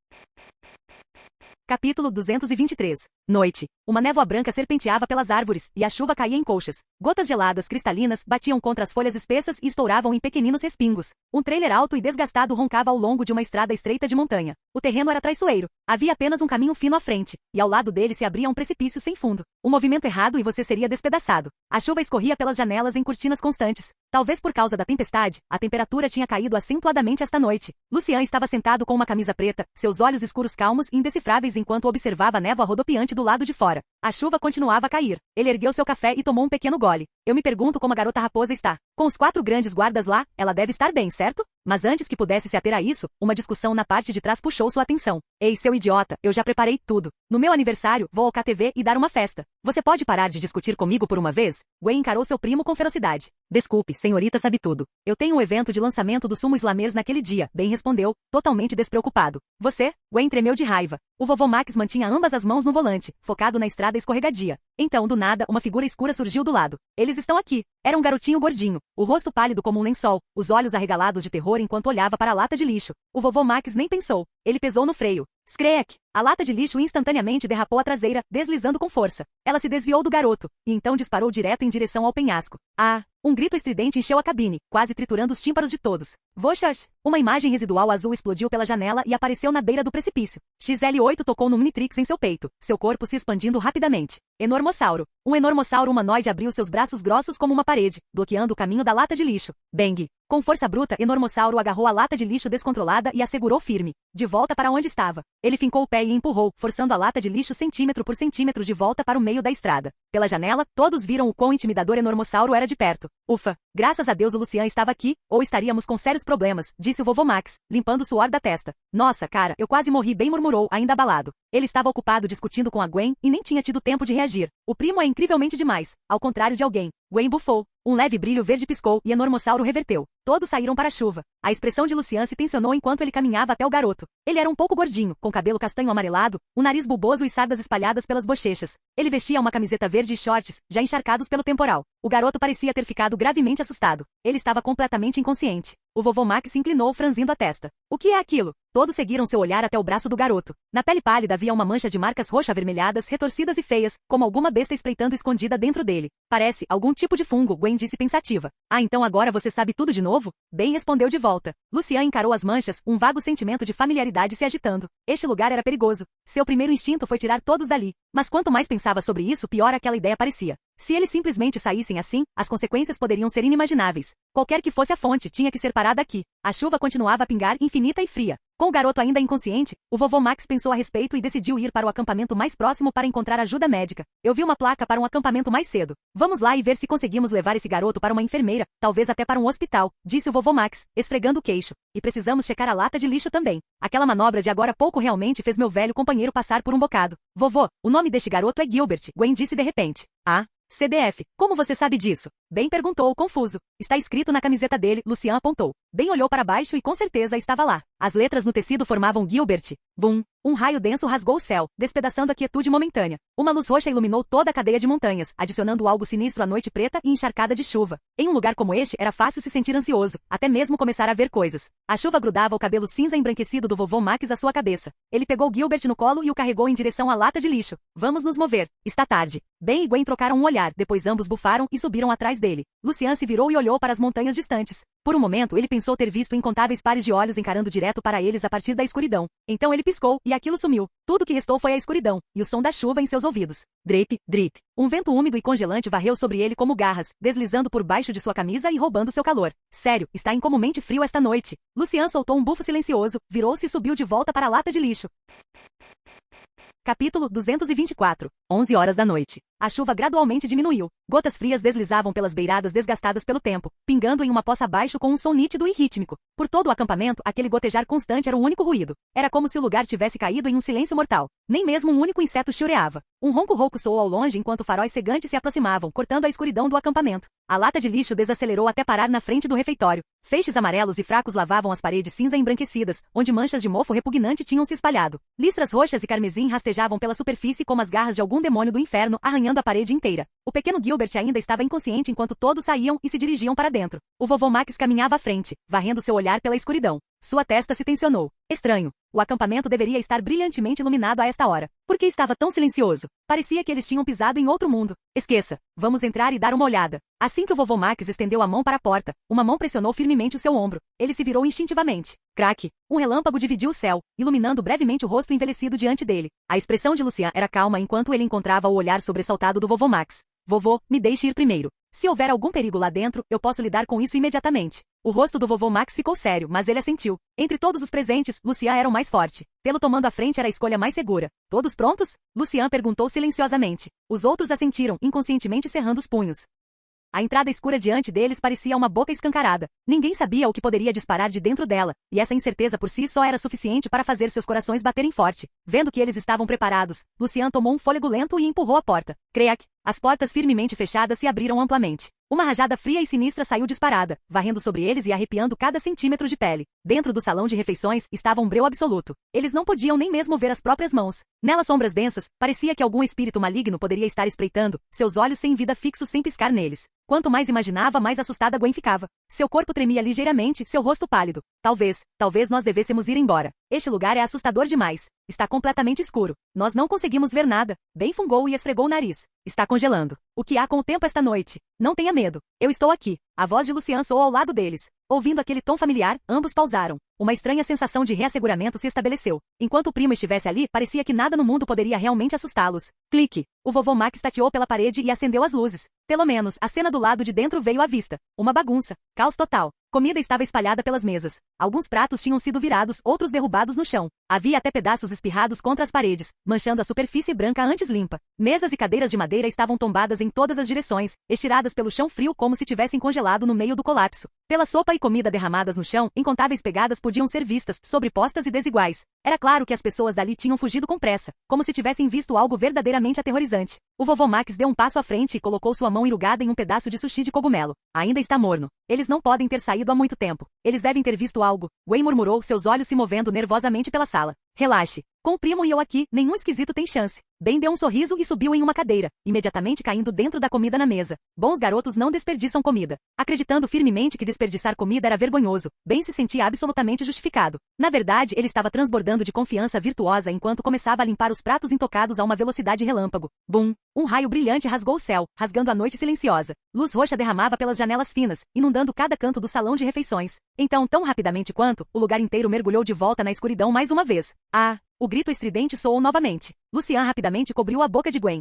Capítulo 223. Noite. Uma névoa branca serpenteava pelas árvores, e a chuva caía em colchas. Gotas geladas, cristalinas, batiam contra as folhas espessas e estouravam em pequeninos respingos. Um trailer alto e desgastado roncava ao longo de uma estrada estreita de montanha. O terreno era traiçoeiro. Havia apenas um caminho fino à frente, e ao lado dele se abria um precipício sem fundo. Um movimento errado e você seria despedaçado. A chuva escorria pelas janelas em cortinas constantes. Talvez por causa da tempestade, a temperatura tinha caído acentuadamente esta noite. Lucian estava sentado com uma camisa preta, seus olhos escuros calmos e indecifráveis enquanto observava a névoa rodopiante do lado de fora. A chuva continuava a cair. Ele ergueu seu café e tomou um pequeno gole. Eu me pergunto como a garota raposa está. Com os 4 grandes guardas lá, ela deve estar bem, certo? Mas antes que pudesse se ater a isso, uma discussão na parte de trás puxou sua atenção. Ei, seu idiota, eu já preparei tudo. No meu aniversário, vou ao KTV e dar uma festa. Você pode parar de discutir comigo por uma vez? Gwen encarou seu primo com ferocidade. Desculpe, senhorita sabe tudo. Eu tenho um evento de lançamento do sumo islamês naquele dia, Ben respondeu, totalmente despreocupado. Você? Gwen tremeu de raiva. O vovô Max mantinha ambas as mãos no volante, focado na estrada escorregadia. Então, do nada, uma figura escura surgiu do lado. Eles estão aqui. Era um garotinho gordinho, o rosto pálido como um lençol, os olhos arregalados de terror enquanto olhava para a lata de lixo. O vovô Max nem pensou. Ele pesou no freio. Screek! A lata de lixo instantaneamente derrapou a traseira, deslizando com força. Ela se desviou do garoto, e então disparou direto em direção ao penhasco. Ah! Um grito estridente encheu a cabine, quase triturando os tímpanos de todos. Voxas! Uma imagem residual azul explodiu pela janela e apareceu na beira do precipício. XL8 tocou no Minitrix em seu peito, seu corpo se expandindo rapidamente. Enormossauro. Um enormossauro humanoide abriu seus braços grossos como uma parede, bloqueando o caminho da lata de lixo. Bang! Com força bruta, Enormossauro agarrou a lata de lixo descontrolada e a segurou firme. De volta para onde estava. Ele fincou o pé e empurrou, forçando a lata de lixo centímetro por centímetro de volta para o meio da estrada. Pela janela, todos viram o quão intimidador Enormossauro era de perto. Ufa! Graças a Deus o Lucian estava aqui, ou estaríamos com sérios problemas, disse o vovô Max, limpando o suor da testa. Nossa, cara, eu quase morri bem, murmurou, ainda abalado. Ele estava ocupado discutindo com a Gwen e nem tinha tido tempo de reagir. O primo é incrivelmente demais, ao contrário de alguém. Gwen bufou. Um leve brilho verde piscou e Enormossauro reverteu. Todos saíram para a chuva. A expressão de Lucian se tensionou enquanto ele caminhava até o garoto. Ele era um pouco gordinho, com cabelo castanho amarelado, o nariz bulboso e sardas espalhadas pelas bochechas. Ele vestia uma camiseta verde e shorts, já encharcados pelo temporal. O garoto parecia ter ficado gravemente assustado. Ele estava completamente inconsciente. O vovô Max se inclinou, franzindo a testa. O que é aquilo? Todos seguiram seu olhar até o braço do garoto. Na pele pálida havia uma mancha de marcas roxo-avermelhadas, retorcidas e feias, como alguma besta espreitando escondida dentro dele. Parece algum tipo de fungo, Gwen disse pensativa. Ah, então agora você sabe tudo de novo? Ben respondeu de volta. Lucian encarou as manchas, um vago sentimento de familiaridade se agitando. Este lugar era perigoso. Seu primeiro instinto foi tirar todos dali. Mas quanto mais pensava sobre isso, pior aquela ideia parecia. Se eles simplesmente saíssem assim, as consequências poderiam ser inimagináveis. Qualquer que fosse a fonte, tinha que ser parada aqui. A chuva continuava a pingar, infinita e fria. Com o garoto ainda inconsciente, o vovô Max pensou a respeito e decidiu ir para o acampamento mais próximo para encontrar ajuda médica. Eu vi uma placa para um acampamento mais cedo. Vamos lá e ver se conseguimos levar esse garoto para uma enfermeira, talvez até para um hospital, disse o vovô Max, esfregando o queixo. E precisamos checar a lata de lixo também. Aquela manobra de agora há pouco realmente fez meu velho companheiro passar por um bocado. Vovô, o nome deste garoto é Gilbert, Gwen disse de repente. Ah? CDF. Como você sabe disso? Ben perguntou, confuso. Está escrito na camiseta dele, Lucian apontou. Ben olhou para baixo e com certeza estava lá. As letras no tecido formavam Gilbert. Bum! Um raio denso rasgou o céu, despedaçando a quietude momentânea. Uma luz roxa iluminou toda a cadeia de montanhas, adicionando algo sinistro à noite preta e encharcada de chuva. Em um lugar como este, era fácil se sentir ansioso, até mesmo começar a ver coisas. A chuva grudava o cabelo cinza embranquecido do vovô Max à sua cabeça. Ele pegou Gilbert no colo e o carregou em direção à lata de lixo. Vamos nos mover. Está tarde. Ben e Gwen trocaram um olhar, depois ambos bufaram e subiram atrás dele. Lucian se virou e olhou para as montanhas distantes. Por um momento ele pensou ter visto incontáveis pares de olhos encarando direto para eles a partir da escuridão. Então ele piscou, e aquilo sumiu. Tudo que restou foi a escuridão, e o som da chuva em seus ouvidos. Drip, drip. Um vento úmido e congelante varreu sobre ele como garras, deslizando por baixo de sua camisa e roubando seu calor. Sério, está incomumente frio esta noite. Lucian soltou um bufo silencioso, virou-se e subiu de volta para a lata de lixo. Capítulo 224. 11 horas da noite. A chuva gradualmente diminuiu. Gotas frias deslizavam pelas beiradas desgastadas pelo tempo, pingando em uma poça abaixo com um som nítido e rítmico. Por todo o acampamento, aquele gotejar constante era o único ruído. Era como se o lugar tivesse caído em um silêncio mortal. Nem mesmo um único inseto chiureava. Um ronco rouco soou ao longe enquanto faróis cegantes se aproximavam, cortando a escuridão do acampamento. A lata de lixo desacelerou até parar na frente do refeitório. Feixes amarelos e fracos lavavam as paredes cinza embranquecidas, onde manchas de mofo repugnante tinham se espalhado. Listras roxas e carmesim rastejavam pela superfície como as garras de algum demônio do inferno, arranhando a parede inteira. O pequeno Gilbert ainda estava inconsciente enquanto todos saíam e se dirigiam para dentro. O vovô Max caminhava à frente, varrendo seu olhar pela escuridão. Sua testa se tensionou. Estranho. O acampamento deveria estar brilhantemente iluminado a esta hora. Por que estava tão silencioso? Parecia que eles tinham pisado em outro mundo. Esqueça. Vamos entrar e dar uma olhada. Assim que o vovô Max estendeu a mão para a porta, uma mão pressionou firmemente o seu ombro. Ele se virou instintivamente. Craque! Um relâmpago dividiu o céu, iluminando brevemente o rosto envelhecido diante dele. A expressão de Lucian era calma enquanto ele encontrava o olhar sobressaltado do vovô Max. Vovô, me deixe ir primeiro. Se houver algum perigo lá dentro, eu posso lidar com isso imediatamente. O rosto do vovô Max ficou sério, mas ele assentiu. Entre todos os presentes, Lucian era o mais forte. Tê-lo tomando a frente era a escolha mais segura. Todos prontos? Lucian perguntou silenciosamente. Os outros assentiram, inconscientemente cerrando os punhos. A entrada escura diante deles parecia uma boca escancarada. Ninguém sabia o que poderia disparar de dentro dela, e essa incerteza por si só era suficiente para fazer seus corações baterem forte. Vendo que eles estavam preparados, Lucian tomou um fôlego lento e empurrou a porta. Creak! As portas firmemente fechadas se abriram amplamente. Uma rajada fria e sinistra saiu disparada, varrendo sobre eles e arrepiando cada centímetro de pele. Dentro do salão de refeições estava um breu absoluto. Eles não podiam nem mesmo ver as próprias mãos. Nelas sombras densas, parecia que algum espírito maligno poderia estar espreitando, seus olhos sem vida fixos sem piscar neles. Quanto mais imaginava, mais assustada Gwen ficava. Seu corpo tremia ligeiramente, seu rosto pálido. Talvez nós devêssemos ir embora. Este lugar é assustador demais. Está completamente escuro. Nós não conseguimos ver nada. Ben fungou e esfregou o nariz. Está congelando. O que há com o tempo esta noite? Não tenha medo. Eu estou aqui. A voz de Lucian soou ao lado deles. Ouvindo aquele tom familiar, ambos pausaram. Uma estranha sensação de reasseguramento se estabeleceu. Enquanto o primo estivesse ali, parecia que nada no mundo poderia realmente assustá-los. Clique. O vovô Max tateou pela parede e acendeu as luzes. Pelo menos, a cena do lado de dentro veio à vista. Uma bagunça. Caos total. Comida estava espalhada pelas mesas. Alguns pratos tinham sido virados, outros derrubados no chão. Havia até pedaços espirrados contra as paredes, manchando a superfície branca antes limpa. Mesas e cadeiras de madeira estavam tombadas em todas as direções, estiradas pelo chão frio como se tivessem congelado no meio do colapso. Pela sopa e comida derramadas no chão, incontáveis pegadas podiam ser vistas, sobrepostas e desiguais. Era claro que as pessoas dali tinham fugido com pressa, como se tivessem visto algo verdadeiramente aterrorizante. O vovô Max deu um passo à frente e colocou sua mão enrugada em um pedaço de sushi de cogumelo. Ainda está morno. Eles não podem ter saído há muito tempo. Eles devem ter visto algo. Gwen murmurou, seus olhos se movendo nervosamente pela sala. Relaxe. Com o primo e eu aqui, nenhum esquisito tem chance. Ben deu um sorriso e subiu em uma cadeira, imediatamente caindo dentro da comida na mesa. Bons garotos não desperdiçam comida. Acreditando firmemente que desperdiçar comida era vergonhoso, Ben se sentia absolutamente justificado. Na verdade, ele estava transbordando de confiança virtuosa enquanto começava a limpar os pratos intocados a uma velocidade relâmpago. Bum! Um raio brilhante rasgou o céu, rasgando a noite silenciosa. Luz roxa derramava pelas janelas finas, inundando cada canto do salão de refeições. Então, tão rapidamente quanto, o lugar inteiro mergulhou de volta na escuridão mais uma vez. Ah! O grito estridente soou novamente. Lucian rapidamente cobriu a boca de Gwen.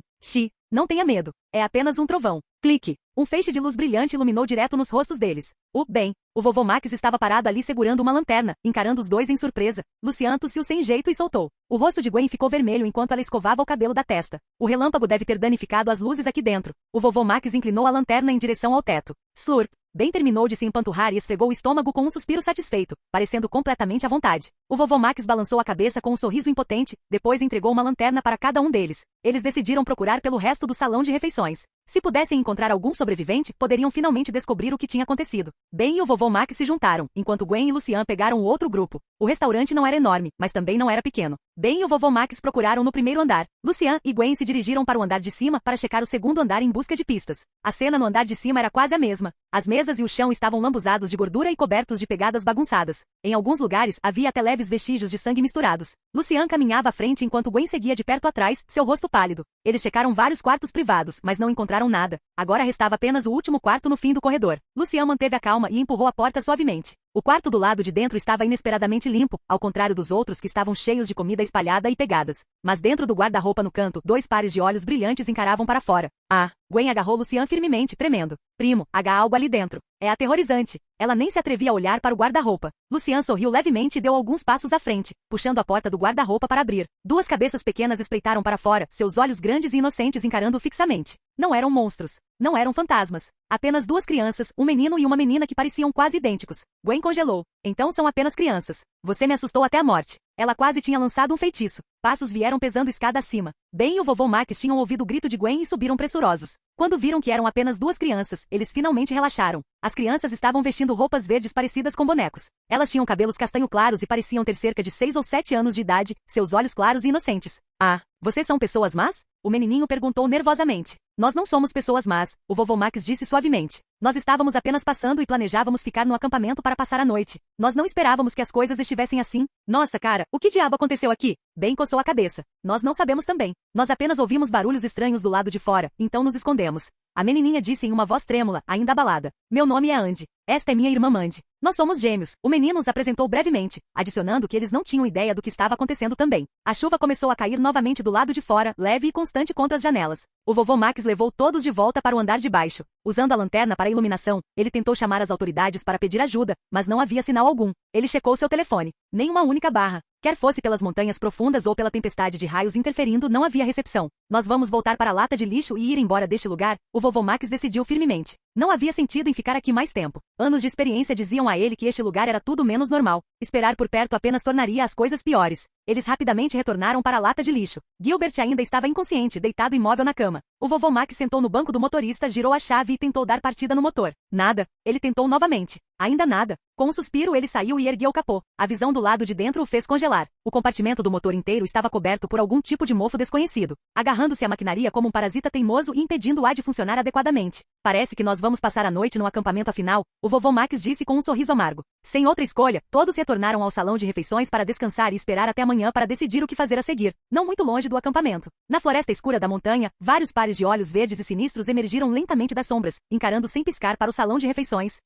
Não tenha medo. É apenas um trovão. Clique. Um feixe de luz brilhante iluminou direto nos rostos deles. O vovô Max estava parado ali segurando uma lanterna, encarando os dois em surpresa. Lucian tossiu sem jeito e soltou. O rosto de Gwen ficou vermelho enquanto ela escovava o cabelo da testa. O relâmpago deve ter danificado as luzes aqui dentro. O vovô Max inclinou a lanterna em direção ao teto. Slurp. Ben terminou de se empanturrar e esfregou o estômago com um suspiro satisfeito, parecendo completamente à vontade. O vovô Max balançou a cabeça com um sorriso impotente, depois entregou uma lanterna para cada um deles. Eles decidiram procurar pelo resto do salão de refeições. Se pudessem encontrar algum sobrevivente, poderiam finalmente descobrir o que tinha acontecido. Ben e o vovô Max se juntaram, enquanto Gwen e Lucian pegaram o outro grupo. O restaurante não era enorme, mas também não era pequeno. Ben e o vovô Max procuraram no primeiro andar. Lucian e Gwen se dirigiram para o andar de cima para checar o segundo andar em busca de pistas. A cena no andar de cima era quase a mesma. As mesas e o chão estavam lambuzados de gordura e cobertos de pegadas bagunçadas. Em alguns lugares, havia até leves vestígios de sangue misturados. Lucian caminhava à frente enquanto Gwen seguia de perto atrás, seu rosto pálido. Eles checaram vários quartos privados, mas não encontraram nada. Agora restava apenas o último quarto no fim do corredor. Lucian manteve a calma e empurrou a porta suavemente. O quarto do lado de dentro estava inesperadamente limpo, ao contrário dos outros que estavam cheios de comida espalhada e pegadas. Mas dentro do guarda-roupa no canto, dois pares de olhos brilhantes encaravam para fora. Gwen agarrou Lucian firmemente, tremendo. Primo, há algo ali dentro. É aterrorizante. Ela nem se atrevia a olhar para o guarda-roupa. Lucian sorriu levemente e deu alguns passos à frente, puxando a porta do guarda-roupa para abrir. Duas cabeças pequenas espreitaram para fora, seus olhos grandes e inocentes encarando-o fixamente. Não eram monstros. Não eram fantasmas. Apenas duas crianças, um menino e uma menina que pareciam quase idênticos. Gwen congelou. Então são apenas crianças. Você me assustou até a morte. Ela quase tinha lançado um feitiço. Passos vieram pesando escada acima. Ben e o vovô Max tinham ouvido o grito de Gwen e subiram pressurosos. Quando viram que eram apenas duas crianças, eles finalmente relaxaram. As crianças estavam vestindo roupas verdes parecidas com bonecos. Elas tinham cabelos castanho claros e pareciam ter cerca de 6 ou 7 anos de idade, seus olhos claros e inocentes. Vocês são pessoas más? O menininho perguntou nervosamente. Nós não somos pessoas más, o vovô Max disse suavemente. Nós estávamos apenas passando e planejávamos ficar no acampamento para passar a noite. Nós não esperávamos que as coisas estivessem assim. Nossa, cara, o que diabo aconteceu aqui? Ben coçou a cabeça. Nós não sabemos também. Nós apenas ouvimos barulhos estranhos do lado de fora, então nos escondemos. A menininha disse em uma voz trêmula, ainda abalada. Meu nome é Andy. Esta é minha irmã Mandy. Nós somos gêmeos. O menino os apresentou brevemente, adicionando que eles não tinham ideia do que estava acontecendo também. A chuva começou a cair novamente do lado de fora, leve e constante contra as janelas. O vovô Max levou todos de volta para o andar de baixo. Usando a lanterna para a iluminação, ele tentou chamar as autoridades para pedir ajuda, mas não havia sinal algum. Ele checou seu telefone. Nem uma única barra. Quer fosse pelas montanhas profundas ou pela tempestade de raios interferindo, não havia recepção. Nós vamos voltar para a lata de lixo e ir embora deste lugar, o vovô Max decidiu firmemente. Não havia sentido em ficar aqui mais tempo. Anos de experiência diziam a ele que este lugar era tudo menos normal. Esperar por perto apenas tornaria as coisas piores. Eles rapidamente retornaram para a lata de lixo. Gilbert ainda estava inconsciente, deitado imóvel na cama. O vovô Max sentou no banco do motorista, girou a chave e tentou dar partida no motor. Nada. Ele tentou novamente. Ainda nada. Com um suspiro ele saiu e ergueu o capô. A visão do lado de dentro o fez congelar. O compartimento do motor inteiro estava coberto por algum tipo de mofo desconhecido, agarrando-se à maquinaria como um parasita teimoso e impedindo-a de funcionar adequadamente. Parece que nós vamos passar a noite no acampamento afinal, o vovô Max disse com um sorriso amargo. Sem outra escolha, todos retornaram ao salão de refeições para descansar e esperar até amanhã para decidir o que fazer a seguir, não muito longe do acampamento. Na floresta escura da montanha, vários pares de olhos verdes e sinistros emergiram lentamente das sombras, encarando sem piscar para o salão de refeições.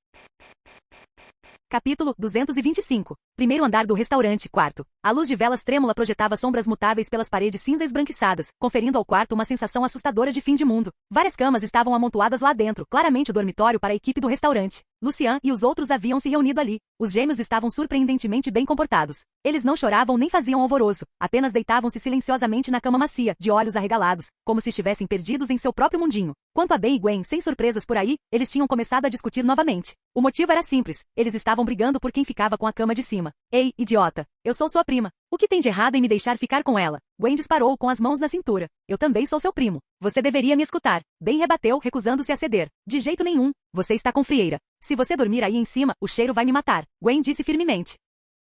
Capítulo 225. Primeiro andar do restaurante, quarto. A luz de velas trêmula projetava sombras mutáveis pelas paredes cinza esbranquiçadas, conferindo ao quarto uma sensação assustadora de fim de mundo. Várias camas estavam amontoadas lá dentro, claramente o dormitório para a equipe do restaurante. Lucian e os outros haviam se reunido ali. Os gêmeos estavam surpreendentemente bem comportados. Eles não choravam nem faziam alvoroço, apenas deitavam-se silenciosamente na cama macia, de olhos arregalados, como se estivessem perdidos em seu próprio mundinho. Quanto a Ben e Gwen, sem surpresas por aí, eles tinham começado a discutir novamente. O motivo era simples, eles estavam brigando por quem ficava com a cama de cima. Ei, idiota, eu sou sua prima. O que tem de errado em me deixar ficar com ela? Gwen disparou com as mãos na cintura. Eu também sou seu primo. Você deveria me escutar. Ben rebateu, recusando-se a ceder. De jeito nenhum. Você está com frieira. Se você dormir aí em cima, o cheiro vai me matar. Gwen disse firmemente.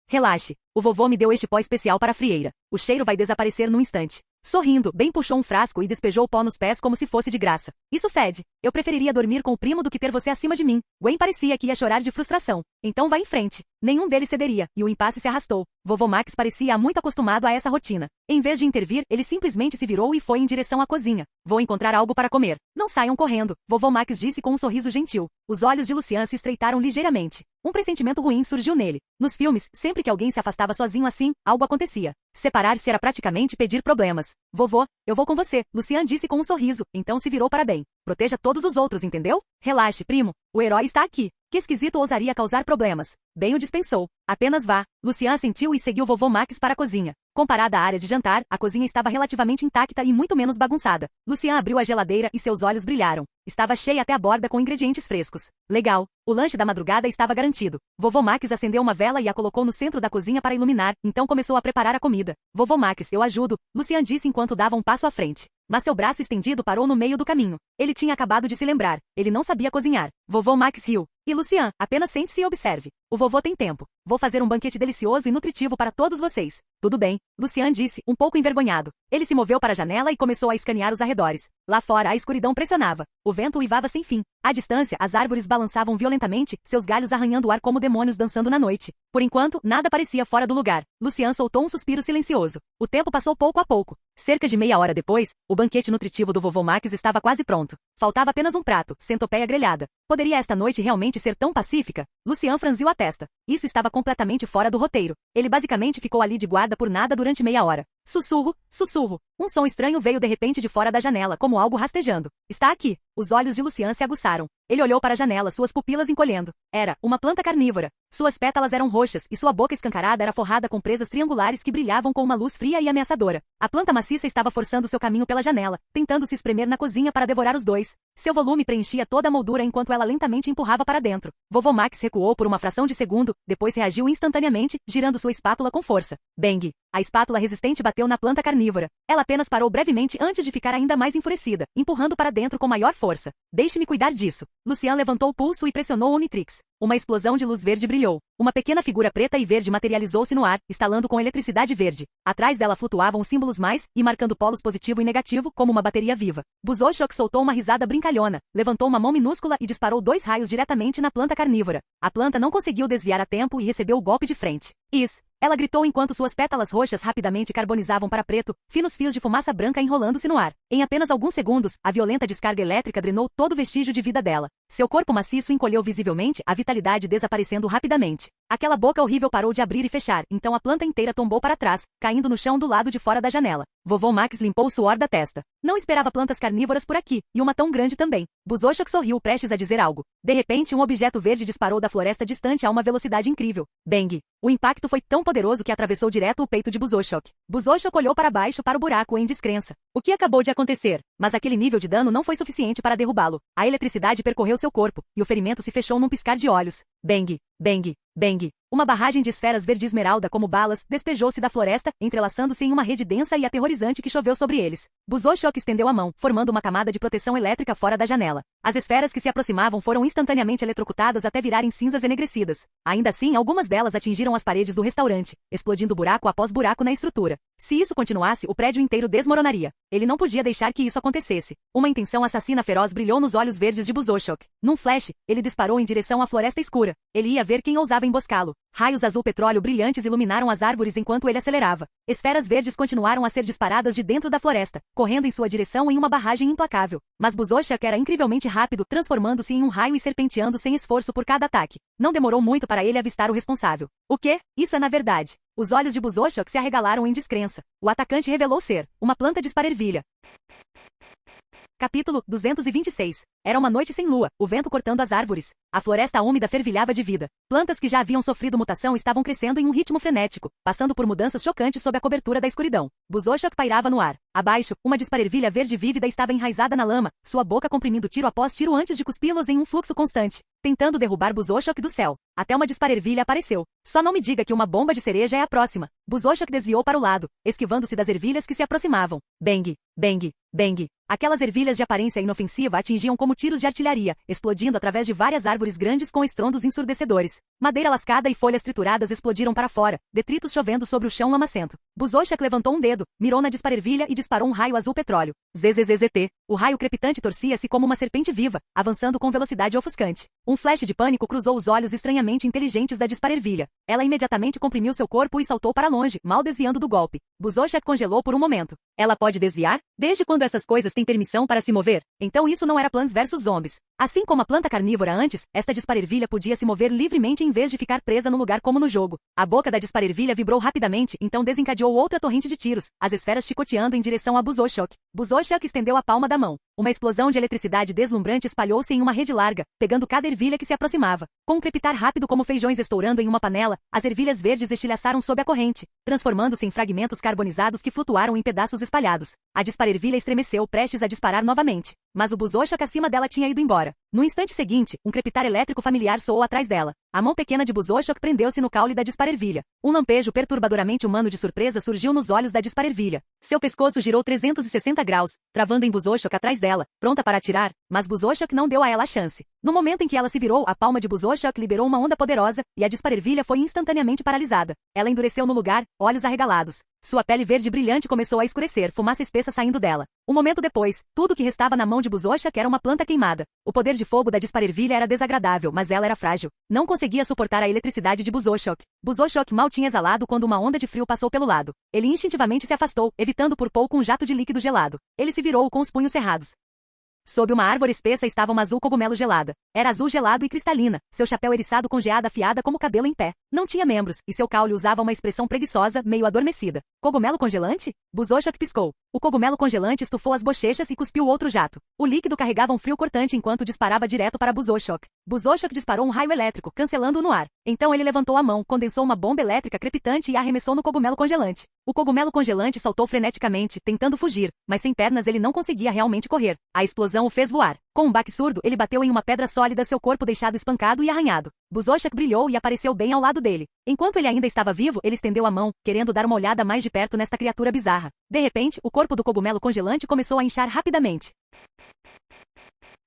Relaxe. O vovô me deu este pó especial para a frieira. O cheiro vai desaparecer num instante. Sorrindo, Ben puxou um frasco e despejou o pó nos pés como se fosse de graça. Isso fede. Eu preferiria dormir com o primo do que ter você acima de mim. Gwen parecia que ia chorar de frustração. Então vá em frente. Nenhum deles cederia, e o impasse se arrastou. Vovô Max parecia muito acostumado a essa rotina. Em vez de intervir, ele simplesmente se virou e foi em direção à cozinha. Vou encontrar algo para comer. Não saiam correndo, vovô Max disse com um sorriso gentil. Os olhos de Lucian se estreitaram ligeiramente. Um pressentimento ruim surgiu nele. Nos filmes, sempre que alguém se afastava sozinho assim, algo acontecia. Separar-se era praticamente pedir problemas. Vovô, eu vou com você, Lucian disse com um sorriso, então se virou para Ben. Proteja todos os outros, entendeu? Relaxe, primo. O herói está aqui. Que esquisito ousaria causar problemas. Ben o dispensou. Apenas vá. Lucian assentiu e seguiu vovô Max para a cozinha. Comparada à área de jantar, a cozinha estava relativamente intacta e muito menos bagunçada. Lucian abriu a geladeira e seus olhos brilharam. Estava cheia até a borda com ingredientes frescos. Legal. O lanche da madrugada estava garantido. Vovô Max acendeu uma vela e a colocou no centro da cozinha para iluminar, então começou a preparar a comida. Vovô Max, eu ajudo, Lucian disse enquanto dava um passo à frente. Mas seu braço estendido parou no meio do caminho. Ele tinha acabado de se lembrar. Ele não sabia cozinhar. Vovô Max riu. E Lucian, apenas sente-se e observe. O vovô tem tempo. Vou fazer um banquete delicioso e nutritivo para todos vocês. Tudo bem, Lucian disse, um pouco envergonhado. Ele se moveu para a janela e começou a escanear os arredores. Lá fora, a escuridão pressionava. O vento uivava sem fim. À distância, as árvores balançavam violentamente, seus galhos arranhando o ar como demônios dançando na noite. Por enquanto, nada parecia fora do lugar. Lucian soltou um suspiro silencioso. O tempo passou pouco a pouco. Cerca de meia hora depois, o banquete nutritivo do vovô Max estava quase pronto. Faltava apenas um prato, centopeia grelhada. Poderia esta noite realmente ser tão pacífica? Lucian franziu a testa. Isso estava completamente fora do roteiro. Ele basicamente ficou ali de guarda por nada durante meia hora. Sussurro, sussurro. Um som estranho veio de repente de fora da janela, como algo rastejando. Está aqui. Os olhos de Lucian se aguçaram. Ele olhou para a janela, suas pupilas encolhendo. Era uma planta carnívora. Suas pétalas eram roxas e sua boca escancarada era forrada com presas triangulares que brilhavam com uma luz fria e ameaçadora. A planta maciça estava forçando seu caminho pela janela, tentando se espremer na cozinha para devorar os dois. Seu volume preenchia toda a moldura enquanto ela lentamente empurrava para dentro. Vovô Max recuou por uma fração de segundo, depois reagiu instantaneamente, girando sua espátula com força. Bang! A espátula resistente bateu na planta carnívora. Ela apenas parou brevemente antes de ficar ainda mais enfurecida, empurrando para dentro com maior força. Deixe-me cuidar disso. Lucian levantou o pulso e pressionou o Unitrix. Uma explosão de luz verde brilhou. Uma pequena figura preta e verde materializou-se no ar, estalando com eletricidade verde. Atrás dela flutuavam os símbolos mais, e marcando polos positivo e negativo, como uma bateria viva. Buzoshok soltou uma risada brincalhona, levantou uma mão minúscula e disparou 2 raios diretamente na planta carnívora. A planta não conseguiu desviar a tempo e recebeu o golpe de frente. Ela gritou enquanto suas pétalas roxas rapidamente carbonizavam para preto, finos fios de fumaça branca enrolando-se no ar. Em apenas alguns segundos, a violenta descarga elétrica drenou todo o vestígio de vida dela. Seu corpo maciço encolheu visivelmente, a vitalidade desaparecendo rapidamente. Aquela boca horrível parou de abrir e fechar, então a planta inteira tombou para trás, caindo no chão do lado de fora da janela. Vovô Max limpou o suor da testa. Não esperava plantas carnívoras por aqui, e uma tão grande também. Buzoshok sorriu prestes a dizer algo. De repente, um objeto verde disparou da floresta distante a uma velocidade incrível. Bang! O impacto foi tão poderoso que atravessou direto o peito de Buzoshok. Buzoshok olhou para baixo para o buraco em descrença. O que acabou de acontecer? Mas aquele nível de dano não foi suficiente para derrubá-lo. A eletricidade percorreu seu corpo, e o ferimento se fechou num piscar de olhos. Bang! Bang! Bang! Uma barragem de esferas verde-esmeralda como balas despejou-se da floresta, entrelaçando-se em uma rede densa e aterrorizante que choveu sobre eles. Buzoshok estendeu a mão, formando uma camada de proteção elétrica fora da janela. As esferas que se aproximavam foram instantaneamente eletrocutadas até virarem cinzas enegrecidas. Ainda assim, algumas delas atingiram as paredes do restaurante, explodindo buraco após buraco na estrutura. Se isso continuasse, o prédio inteiro desmoronaria. Ele não podia deixar que isso acontecesse. Uma intenção assassina feroz brilhou nos olhos verdes de Buzoshok. Num flash, ele disparou em direção à floresta escura. Ele ia ver quem ousava emboscá-lo. Raios azul petróleo brilhantes iluminaram as árvores enquanto ele acelerava. Esferas verdes continuaram a ser disparadas de dentro da floresta, correndo em sua direção em uma barragem implacável. Mas Buzoshok era incrivelmente rápido, transformando-se em um raio e serpenteando sem esforço por cada ataque. Não demorou muito para ele avistar o responsável. O quê? Isso é na verdade. Os olhos de Buzoshok se arregalaram em descrença. O atacante revelou ser uma planta de esparervilha. Capítulo 226. Era uma noite sem lua, o vento cortando as árvores. A floresta úmida fervilhava de vida. Plantas que já haviam sofrido mutação estavam crescendo em um ritmo frenético, passando por mudanças chocantes sob a cobertura da escuridão. Buzoshok pairava no ar. Abaixo, uma disparervilha verde vívida estava enraizada na lama, sua boca comprimindo tiro após tiro antes de cuspi-los em um fluxo constante, tentando derrubar Buzoshok do céu. Até uma disparervilha apareceu. Só não me diga que uma bomba de cereja é a próxima. Buzoshok desviou para o lado, esquivando-se das ervilhas que se aproximavam. Bang! Bang! Bang! Aquelas ervilhas de aparência inofensiva atingiam como tiros de artilharia, explodindo através de várias árvores grandes com estrondos ensurdecedores. Madeira lascada e folhas trituradas explodiram para fora, detritos chovendo sobre o chão lamacento. Buzoshok levantou um dedo, mirou na disparervilha e disparou um raio azul petróleo. ZZZZT. O raio crepitante torcia-se como uma serpente viva, avançando com velocidade ofuscante. Um flash de pânico cruzou os olhos estranhamente inteligentes da disparervilha. Ela imediatamente comprimiu seu corpo e saltou para longe, mal desviando do golpe. Buzoshok congelou por um momento. Ela pode desviar? Desde quando essas coisas têm permissão para se mover? Então isso não era Plants vs Zombies. Assim como a planta carnívora antes, esta disparervilha podia se mover livremente em vez de ficar presa no lugar como no jogo. A boca da disparervilha vibrou rapidamente, então desencadeou outra torrente de tiros, as esferas chicoteando em direção a Buzoshok. Buzoshok estendeu a palma da mão. Uma explosão de eletricidade deslumbrante espalhou-se em uma rede larga, pegando cada ervilha que se aproximava. Com um crepitar rápido como feijões estourando em uma panela, as ervilhas verdes estilhaçaram sob a corrente, transformando-se em fragmentos carbonizados que flutuaram em pedaços espalhados. A disparervilha estremeceu prestes a disparar novamente. Mas o Buzoshok acima dela tinha ido embora. No instante seguinte, um crepitar elétrico familiar soou atrás dela. A mão pequena de Buzoshok prendeu-se no caule da disparervilha. Um lampejo perturbadoramente humano de surpresa surgiu nos olhos da disparervilha. Seu pescoço girou 360 graus, travando em Buzoshok atrás dela, pronta para atirar, mas Buzoshok não deu a ela a chance. No momento em que ela se virou, a palma de Buzoshok liberou uma onda poderosa, e a disparervilha foi instantaneamente paralisada. Ela endureceu no lugar, olhos arregalados. Sua pele verde brilhante começou a escurecer, fumaça espessa saindo dela. Um momento depois, tudo que restava na mão de Buzoshok era uma planta queimada. O poder de fogo da disparervilha era desagradável, mas ela era frágil. Não conseguia suportar a eletricidade de Buzoshok. Buzoshok mal tinha exalado quando uma onda de frio passou pelo lado. Ele instintivamente se afastou, evitando por pouco um jato de líquido gelado. Ele se virou com os punhos cerrados. Sob uma árvore espessa estava uma azul cogumelo gelada. Era azul gelado e cristalina, seu chapéu eriçado com geada afiada como cabelo em pé. Não tinha membros, e seu caule usava uma expressão preguiçosa, meio adormecida. Cogumelo congelante? Buzoshok piscou. O cogumelo congelante estufou as bochechas e cuspiu outro jato. O líquido carregava um frio cortante enquanto disparava direto para Buzoshok. Buzoshok disparou um raio elétrico, cancelando-o no ar. Então ele levantou a mão, condensou uma bomba elétrica crepitante e a arremessou no cogumelo congelante. O cogumelo congelante saltou freneticamente, tentando fugir, mas sem pernas ele não conseguia realmente correr. A explosão o fez voar. Com um baque surdo, ele bateu em uma pedra sólida, seu corpo deixado espancado e arranhado. Buzoshok brilhou e apareceu bem ao lado dele. Enquanto ele ainda estava vivo, ele estendeu a mão, querendo dar uma olhada mais de perto nesta criatura bizarra. De repente, o corpo do cogumelo congelante começou a inchar rapidamente.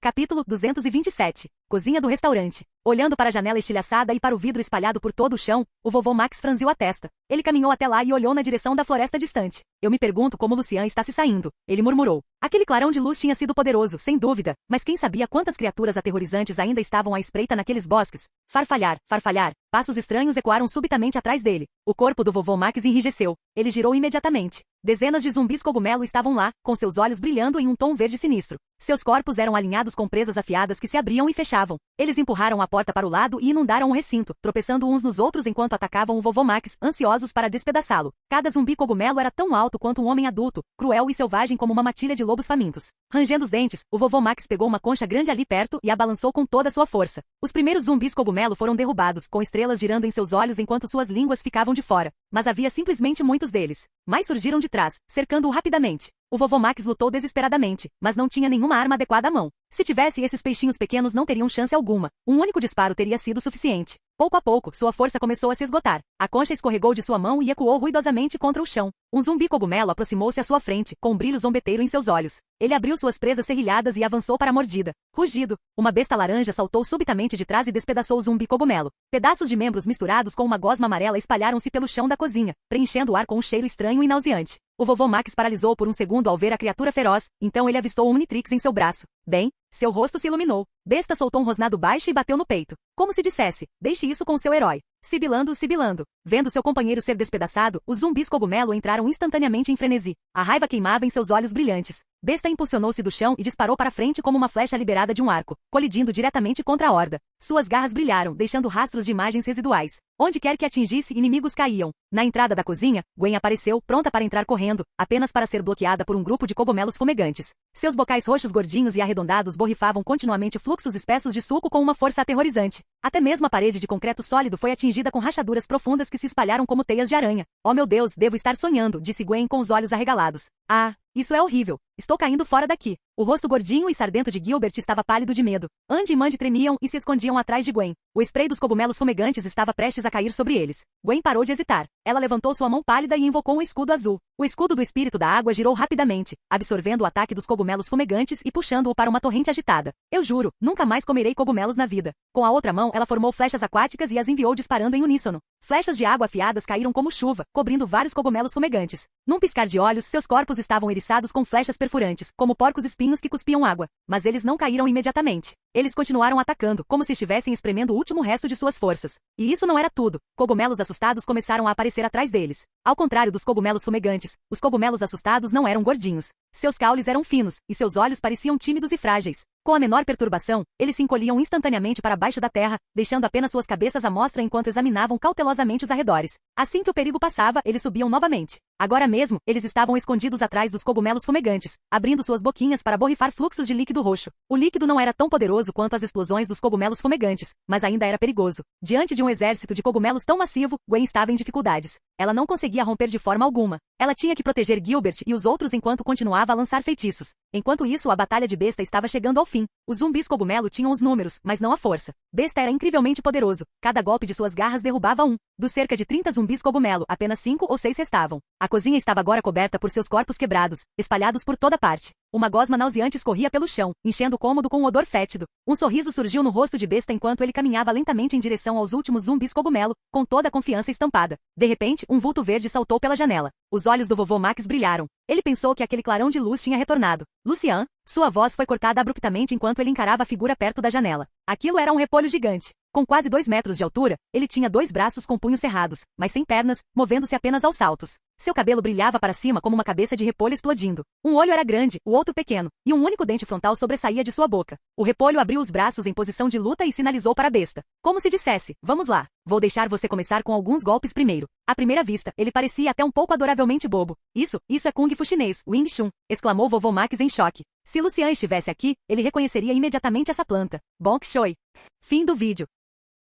Capítulo 227. cozinha do restaurante. Olhando para a janela estilhaçada e para o vidro espalhado por todo o chão, o vovô Max franziu a testa. Ele caminhou até lá e olhou na direção da floresta distante. Eu me pergunto como Lucian está se saindo. Ele murmurou. Aquele clarão de luz tinha sido poderoso, sem dúvida, mas quem sabia quantas criaturas aterrorizantes ainda estavam à espreita naqueles bosques? Farfalhar, farfalhar. Passos estranhos ecoaram subitamente atrás dele. O corpo do vovô Max enrijeceu. Ele girou imediatamente. Dezenas de zumbis cogumelo estavam lá, com seus olhos brilhando em um tom verde sinistro. Seus corpos eram alinhados com presas afiadas que se abriam e fechavam. Eles empurraram a porta para o lado e inundaram o recinto, tropeçando uns nos outros enquanto atacavam o vovô Max, ansiosos para despedaçá-lo. Cada zumbi cogumelo era tão alto quanto um homem adulto, cruel e selvagem como uma matilha de lobos famintos. Rangendo os dentes, o vovô Max pegou uma concha grande ali perto e a balançou com toda a sua força. Os primeiros zumbis cogumelo foram derrubados, com estrelas girando em seus olhos enquanto suas línguas ficavam de fora. Mas havia simplesmente muitos deles. Mais surgiram de trás, cercando-o rapidamente. O vovô Max lutou desesperadamente, mas não tinha nenhuma arma adequada à mão. Se tivesse, esses peixinhos pequenos não teriam chance alguma. Um único disparo teria sido suficiente. Pouco a pouco, sua força começou a se esgotar. A concha escorregou de sua mão e ecoou ruidosamente contra o chão. Um zumbi cogumelo aproximou-se à sua frente, com um brilho zombeteiro em seus olhos. Ele abriu suas presas serrilhadas e avançou para a mordida. Rugido. Uma besta laranja saltou subitamente de trás e despedaçou o zumbi cogumelo. Pedaços de membros misturados com uma gosma amarela espalharam-se pelo chão da cozinha, preenchendo o ar com um cheiro estranho e nauseante. O vovô Max paralisou por um segundo ao ver a criatura feroz, então ele avistou o Omnitrix em seu braço. Bem, seu rosto se iluminou. Besta soltou um rosnado baixo e bateu no peito. Como se dissesse, deixe isso com seu herói. Sibilando, sibilando. Vendo seu companheiro ser despedaçado, os zumbis cogumelo entraram instantaneamente em frenesi. A raiva queimava em seus olhos brilhantes. Besta impulsionou-se do chão e disparou para frente como uma flecha liberada de um arco, colidindo diretamente contra a horda. Suas garras brilharam, deixando rastros de imagens residuais. Onde quer que atingisse, inimigos caíam. Na entrada da cozinha, Gwen apareceu, pronta para entrar correndo, apenas para ser bloqueada por um grupo de cogumelos fumegantes. Seus bocais roxos gordinhos e arredondados borrifavam continuamente fluxos espessos de suco com uma força aterrorizante. Até mesmo a parede de concreto sólido foi atingida com rachaduras profundas que se espalharam como teias de aranha. Oh meu Deus, devo estar sonhando, disse Gwen com os olhos arregalados. Ah, isso é horrível. Estou caindo fora daqui. O rosto gordinho e sardento de Gilbert estava pálido de medo. Andy e Mandy tremiam e se escondiam atrás de Gwen. O spray dos cogumelos fumegantes estava prestes a cair sobre eles. Gwen parou de hesitar. Ela levantou sua mão pálida e invocou um escudo azul. O escudo do espírito da água girou rapidamente, absorvendo o ataque dos cogumelos fumegantes e puxando-o para uma torrente agitada. Eu juro, nunca mais comerei cogumelos na vida. Com a outra mão, ela formou flechas aquáticas e as enviou disparando em uníssono. Flechas de água afiadas caíram como chuva, cobrindo vários cogumelos fumegantes. Num piscar de olhos, seus corpos estavam eriçados com flechas perfurantes, como porcos espinhos que cuspiam água. Mas eles não caíram imediatamente. Eles continuaram atacando, como se estivessem espremendo o último resto de suas forças. E isso não era tudo. Cogumelos assustados começaram a aparecer atrás deles. Ao contrário dos cogumelos fumegantes, os cogumelos assustados não eram gordinhos. Seus caules eram finos, e seus olhos pareciam tímidos e frágeis. Com a menor perturbação, eles se encolhiam instantaneamente para baixo da terra, deixando apenas suas cabeças à mostra enquanto examinavam cautelosamente os arredores. Assim que o perigo passava, eles subiam novamente. Agora mesmo, eles estavam escondidos atrás dos cogumelos fumegantes, abrindo suas boquinhas para borrifar fluxos de líquido roxo. O líquido não era tão poderoso quanto as explosões dos cogumelos fumegantes, mas ainda era perigoso. Diante de um exército de cogumelos tão massivo, Gwen estava em dificuldades. Ela não conseguia romper de forma alguma. Ela tinha que proteger Gilbert e os outros enquanto continuava a lançar feitiços. Enquanto isso, a batalha de Besta estava chegando ao fim. Os zumbis cogumelo tinham os números, mas não a força. Besta era incrivelmente poderoso. Cada golpe de suas garras derrubava um. Dos cerca de 30 zumbis cogumelo, apenas 5 ou 6 restavam. A cozinha estava agora coberta por seus corpos quebrados, espalhados por toda parte. Uma gosma nauseante escorria pelo chão, enchendo o cômodo com um odor fétido. Um sorriso surgiu no rosto de Besta enquanto ele caminhava lentamente em direção aos últimos zumbis cogumelo, com toda a confiança estampada. De repente, um vulto verde saltou pela janela. Os olhos do vovô Max brilharam. Ele pensou que aquele clarão de luz tinha retornado. Lucian? Sua voz foi cortada abruptamente enquanto ele encarava a figura perto da janela. Aquilo era um repolho gigante. Com quase 2 metros de altura, ele tinha 2 braços com punhos cerrados, mas sem pernas, movendo-se apenas aos saltos. Seu cabelo brilhava para cima como uma cabeça de repolho explodindo. Um olho era grande, o outro pequeno, e um único dente frontal sobressaía de sua boca. O repolho abriu os braços em posição de luta e sinalizou para a besta. Como se dissesse, vamos lá. Vou deixar você começar com alguns golpes primeiro. À primeira vista, ele parecia até um pouco adoravelmente bobo. Isso é Kung Fu chinês, Wing Chun, exclamou vovô Max em choque. Se Lucian estivesse aqui, ele reconheceria imediatamente essa planta. Bok Choy. Fim do vídeo.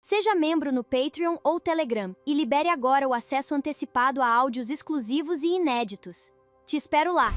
Seja membro no Patreon ou Telegram e libere agora o acesso antecipado a áudios exclusivos e inéditos. Te espero lá!